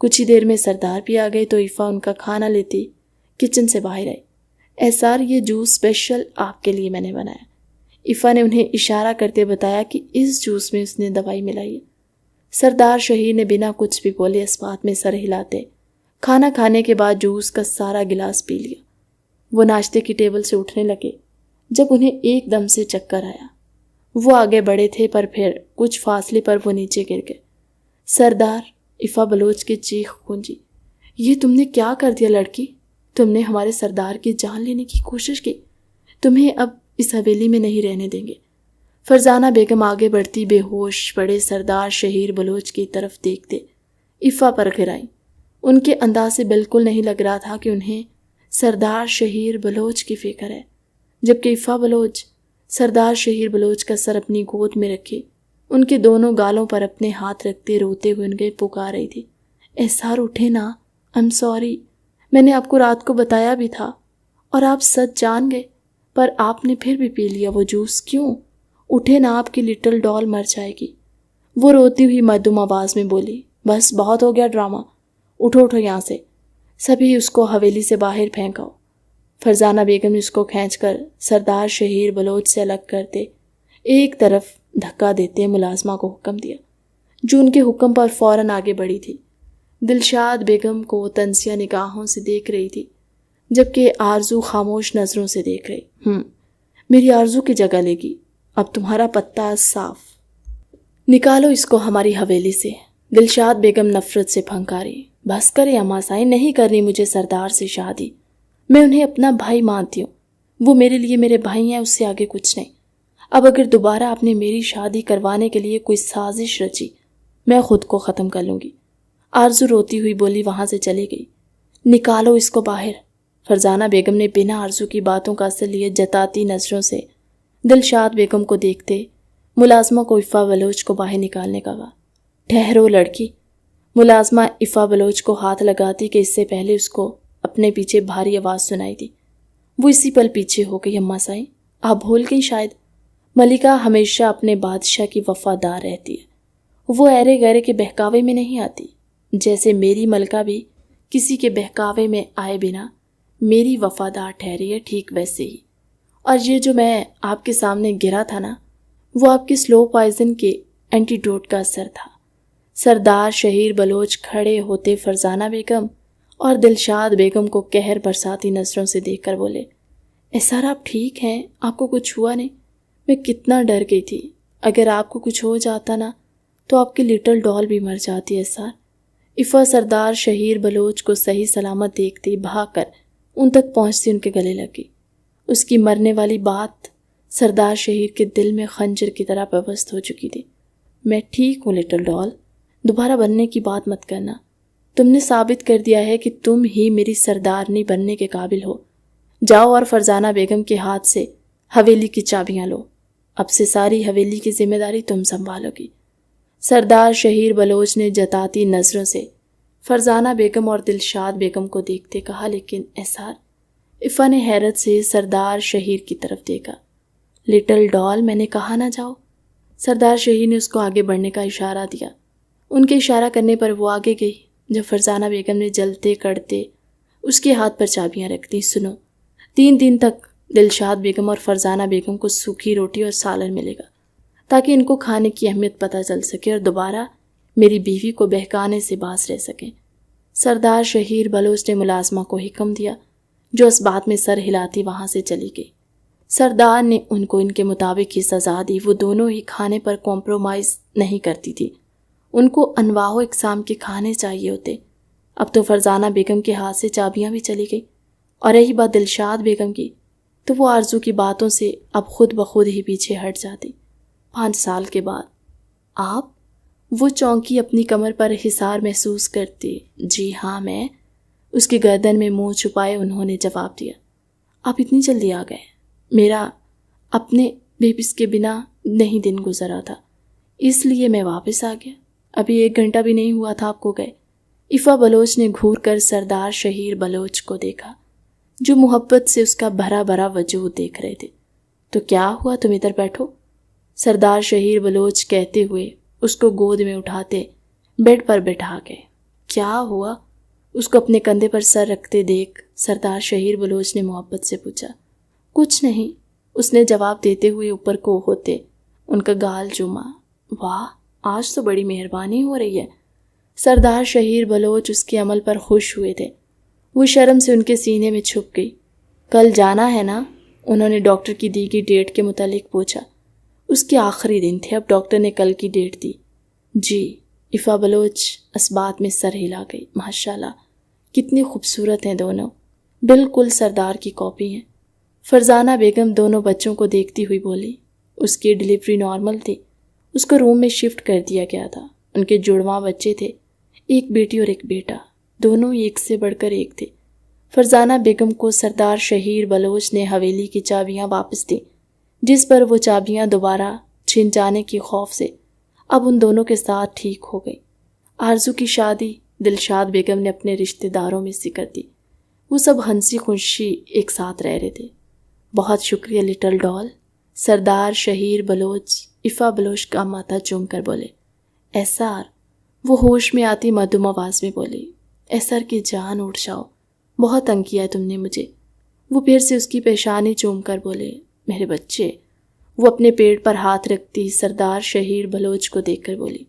کچھ ہی دیر میں سردار بھی آ گئے تو عفا ان کا کھانا لیتی کچن سے باہر آئی۔ احسار، یہ جوس اسپیشل آپ کے لیے میں نے بنایا۔ عفا نے انہیں اشارہ کرتے بتایا کہ اس جوس میں اس نے دوائی ملائی ہے۔ سردار شہیر نے بنا کچھ بھی بولے اس بات میں سر ہلاتے کھانا کھانے کے بعد جوس کا سارا گلاس پی لیا۔ وہ ناشتے کی ٹیبل سے اٹھنے لگے جب انہیں ایک دم سے چکر آیا۔ وہ آگے بڑھے تھے پر پھر کچھ فاصلے پر وہ نیچے گر گئے۔ سردار، افا بلوچ کی چیخ گونجی، یہ تم نے کیا کر دیا لڑکی؟ تم نے ہمارے سردار کی جان لینے کی کوشش کی۔ تمہیں اب اس حویلی میں نہیں رہنے دیں گے۔ فرزانہ بیگم آگے بڑھتی بے ہوش بڑے سردار شہیر بلوچ کی طرف دیکھتے افا پر گر آئیں۔ ان کے انداز سے بالکل نہیں لگ رہا تھا کہ انہیں سردار شہیر بلوچ کی فکر ہے، جبکہ افا بلوچ سردار شہیر بلوچ کا سر اپنی گود میں رکھے ان کے دونوں گالوں پر اپنے ہاتھ رکھتے روتے ہوئے ان کے پکار رہی تھی، احسار اٹھے نا، I'm sorry، میں نے آپ کو رات کو بتایا بھی تھا اور آپ سچ جان گئے، پر آپ نے پھر بھی پی لیا وہ جوس، کیوں؟ اٹھے نا، آپ کی لٹل ڈال مر جائے گی۔ وہ روتی ہوئی مدھم آواز میں بولی، بس بہت ہو گیا ڈرامہ، اٹھو اٹھو یہاں سے، سبھی اس کو حویلی سے باہر پھینکاؤ۔ فرزانہ بیگم نے اس کو کھینچ کر سردار شہیر بلوچ سے الگ کرتے ایک طرف دھکا دیتے ملازمہ کو حکم دیا، جو ان کے حکم پر فوراً آگے بڑھی تھی۔ دلشاد بیگم کو طنزیہ نگاہوں سے دیکھ رہی تھی، جبکہ آرزو خاموش نظروں سے دیکھ رہی۔ میری آرزو کی جگہ لے گی، اب تمہارا پتہ صاف، نکالو اس کو ہماری حویلی سے۔ دلشاد بیگم نفرت سے پھنکاری، بس کرے اما سائیں، نہیں کرنی مجھے سردار سے شادی، میں انہیں اپنا بھائی مانتی ہوں، وہ میرے لیے میرے بھائی ہیں، اس سے آگے کچھ نہیں۔ اب اگر دوبارہ آپ نے میری شادی کروانے کے لیے کوئی سازش رچی، میں خود کو ختم کر لوں گی۔ آرزو روتی ہوئی بولی وہاں سے چلی گئی۔ نکالو اس کو باہر۔ فرزانہ بیگم نے بنا آرزو کی باتوں کا اثر لیے جتاتی نظروں سے دلشاد بیگم کو دیکھتے ملازمہ کو افا بلوچ کو باہر نکالنے کا کہا۔ ٹھہرو لڑکی۔ ملازمہ افا بلوچ کو ہاتھ لگاتی کہ اس سے پہلے اس کو اپنے پیچھے بھاری آواز سنائی دی۔ وہ اسی پل پیچھے ہو گئی۔ اماں سائیں، آپ بھول گئی شاید، ملکہ ہمیشہ اپنے بادشاہ کی وفادار رہتی ہے، وہ ایرے گیرے کے بہکاوے میں نہیں آتی، جیسے میری ملکہ بھی کسی کے بہکاوے میں آئے بنا میری وفادار ٹھہری ہے، ٹھیک ویسے ہی۔ اور یہ جو میں آپ کے سامنے گرا تھا نا، وہ آپ کے سلو پائزن کے اینٹیڈوٹ کا اثر تھا۔ سردار شہیر بلوچ کھڑے ہوتے فرزانہ بیگم اور دلشاد بیگم کو قہر برساتی نظروں سے دیکھ کر بولے، احسار آپ ٹھیک ہیں؟ آپ کو کچھ ہوا نہیں؟ میں کتنا ڈر گئی تھی، اگر آپ کو کچھ ہو جاتا نا تو آپ کی لٹل ڈال بھی مر جاتی۔ احسار۔ افا سردار شہیر بلوچ کو صحیح سلامت دیکھتی بھاگ کر ان تک پہنچتی ان کے گلے لگی۔ اس کی مرنے والی بات سردار شہیر کے دل میں خنجر کی طرح پیوست ہو چکی تھی۔ میں ٹھیک ہوں لٹل ڈال، دوبارہ بننے کی بات مت کرنا، تم نے ثابت کر دیا ہے کہ تم ہی میری سردارنی بننے کے قابل ہو۔ جاؤ اور فرزانہ بیگم کے ہاتھ سے حویلی کی چابیاں لو، اب سے ساری حویلی کی ذمہ داری تم سنبھالو گی۔ سردار شہیر بلوچ نے جتاتی نظروں سے فرزانہ بیگم اور دلشاد بیگم کو دیکھتے کہا، لیکن احسار؟ افا نے حیرت سے سردار شہیر کی طرف دیکھا۔ لٹل ڈال، میں نے کہا نہ جاؤ۔ سردار شہیر نے اس کو آگے بڑھنے کا اشارہ دیا۔ ان کے اشارہ کرنے پر وہ آگے گئی، جب فرزانہ بیگم نے جلتے کڑتے اس کے ہاتھ پر چابیاں رکھ دی۔ سنو، 3 دن تک دلشاد بیگم اور فرزانہ بیگم کو سوکھی روٹی اور سالن ملے گا، تاکہ ان کو کھانے کی اہمیت پتہ چل سکے اور دوبارہ میری بیوی کو بہکانے سے باز رہ سکیں۔ سردار شہیر بلوچ نے ملازمہ کو حکم دیا، جو اس بات میں سر ہلاتی وہاں سے چلی گئی۔ سردار نے ان کو ان کے مطابق ہی سزا دی، وہ دونوں ہی کھانے پر کمپرومائز نہیں کرتی تھی، ان کو انواع و اقسام کے کھانے چاہیے ہوتے۔ اب تو فرزانہ بیگم کے ہاتھ سے چابیاں بھی چلی گئی، اور رہی بات دلشاد بیگم کی، تو وہ آرزو کی باتوں سے اب خود بخود ہی پیچھے ہٹ جاتی۔ 5 سال کے بعد آپ؟ وہ چونکی اپنی کمر پر حصار محسوس کرتی۔ جی ہاں میں، اس کی گردن میں منہ چھپائے انہوں نے جواب دیا۔ آپ اتنی جلدی آ گئے؟ میرا اپنے بیبیز کے بنا نہیں دن گزرا تھا، اس لیے میں واپس آ گیا، ابھی 1 گھنٹہ بھی نہیں ہوا تھا آپ کو گئے۔ افا بلوچ نے گھور کر سردار شہیر بلوچ کو دیکھا، جو محبت سے اس کا بھرا بھرا وجود دیکھ رہے تھے۔ تو کیا ہوا، تم ادھر بیٹھو، سردار شہیر بلوچ کہتے ہوئے اس کو گود میں اٹھاتے بیڈ پر بٹھا گئے۔ کیا ہوا؟ اس کو اپنے کندھے پر سر رکھتے دیکھ سردار شہیر بلوچ نے محبت سے پوچھا۔ کچھ نہیں، اس نے جواب دیتے ہوئے اوپر کو ہوتے ان کا گال چوما۔ واہ، آج تو بڑی مہربانی ہو رہی ہے۔ سردار شہیر بلوچ اس کے عمل پر خوش ہوئے تھے۔ وہ شرم سے ان کے سینے میں چھپ گئی۔ کل جانا ہے نا؟ انہوں نے ڈاکٹر کی دی گئی ڈیٹ کے متعلق پوچھا۔ اس کے آخری دن تھے، اب ڈاکٹر نے کل کی ڈیٹ دی۔ جی، افا بلوچ اسبات میں سر ہلا گئی۔ ماشاءاللہ، کتنی خوبصورت ہیں دونوں، بالکل سردار کی کاپی ہیں۔ فرزانہ بیگم دونوں بچوں کو دیکھتی ہوئی بولی۔ اس کی ڈلیوری نارمل تھی، اس کو روم میں شفٹ کر دیا گیا تھا۔ ان کے جڑواں بچے تھے، ایک بیٹی اور ایک بیٹا، دونوں ایک سے بڑھ کر ایک تھے۔ فرزانہ بیگم کو سردار شہیر بلوچ نے حویلی کی چابیاں واپس دیں، جس پر وہ چابیاں دوبارہ چھن جانے کی خوف سے اب ان دونوں کے ساتھ ٹھیک ہو گئی۔ آرزو کی شادی دلشاد بیگم نے اپنے رشتہ داروں میں ذکر دی۔ وہ سب ہنسی خوشی ایک ساتھ رہ رہے تھے۔ بہت شکریہ لٹل ڈال، سردار شہیر بلوچ افا بلوچ کا ماتھا چوم کر بولے۔ ایسار، وہ ہوش میں آتی مدھم آواز میں بولی۔ ایسر کی جان اٹھ جاؤ، بہت تنگ کیا تم نے مجھے۔ وہ پھر سے اس کی پیشانی چوم کر بولے، میرے بچے۔ وہ اپنے پیٹ پر ہاتھ رکھتی سردار شہیر بلوچ کو دیکھ کر بولی۔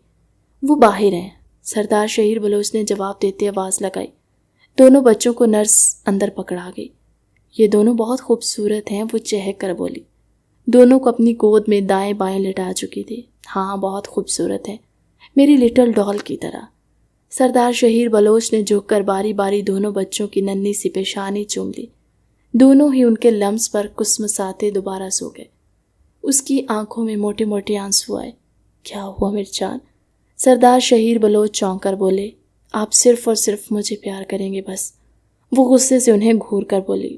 وہ باہر ہیں، سردار شہیر بلوچ نے جواب دیتے آواز لگائی۔ دونوں بچوں کو نرس اندر پکڑا گئی۔ یہ دونوں بہت خوبصورت ہیں، وہ چہک کر بولی۔ دونوں کو اپنی گود میں دائیں بائیں لٹا چکی تھی۔ ہاں، بہت خوبصورت ہیں، میری لٹل ڈال کی طرح۔ سردار شہیر بلوچ نے جھک کر باری باری دونوں بچوں کی ننھی سی پیشانی چوم لی۔ دونوں ہی ان کے لمس پر کسمساتے دوبارہ سو گئے۔ اس کی آنکھوں میں موٹے موٹے آنسو آئے۔ کیا ہوا مرجان؟ سردار شہیر بلوچ چونک کر بولے۔ آپ صرف اور صرف مجھے پیار کریں گے بس۔ وہ غصے سے انہیں گھور کر بولی۔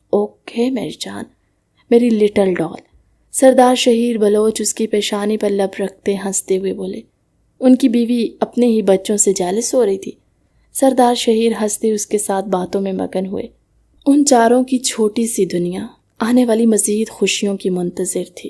اوکے مرجان، میری لٹل ڈال۔ سردار شہیر بلوچ اس کی پیشانی پر لب رکھتے ہنستے ہوئے بولے۔ ان کی بیوی اپنے ہی بچوں سے جالس ہو رہی تھی۔ سردار شہیر ہنستے اس کے ساتھ باتوں میں مگن ہوئے۔ ان چاروں کی چھوٹی سی دنیا آنے والی مزید خوشیوں کی منتظر تھی۔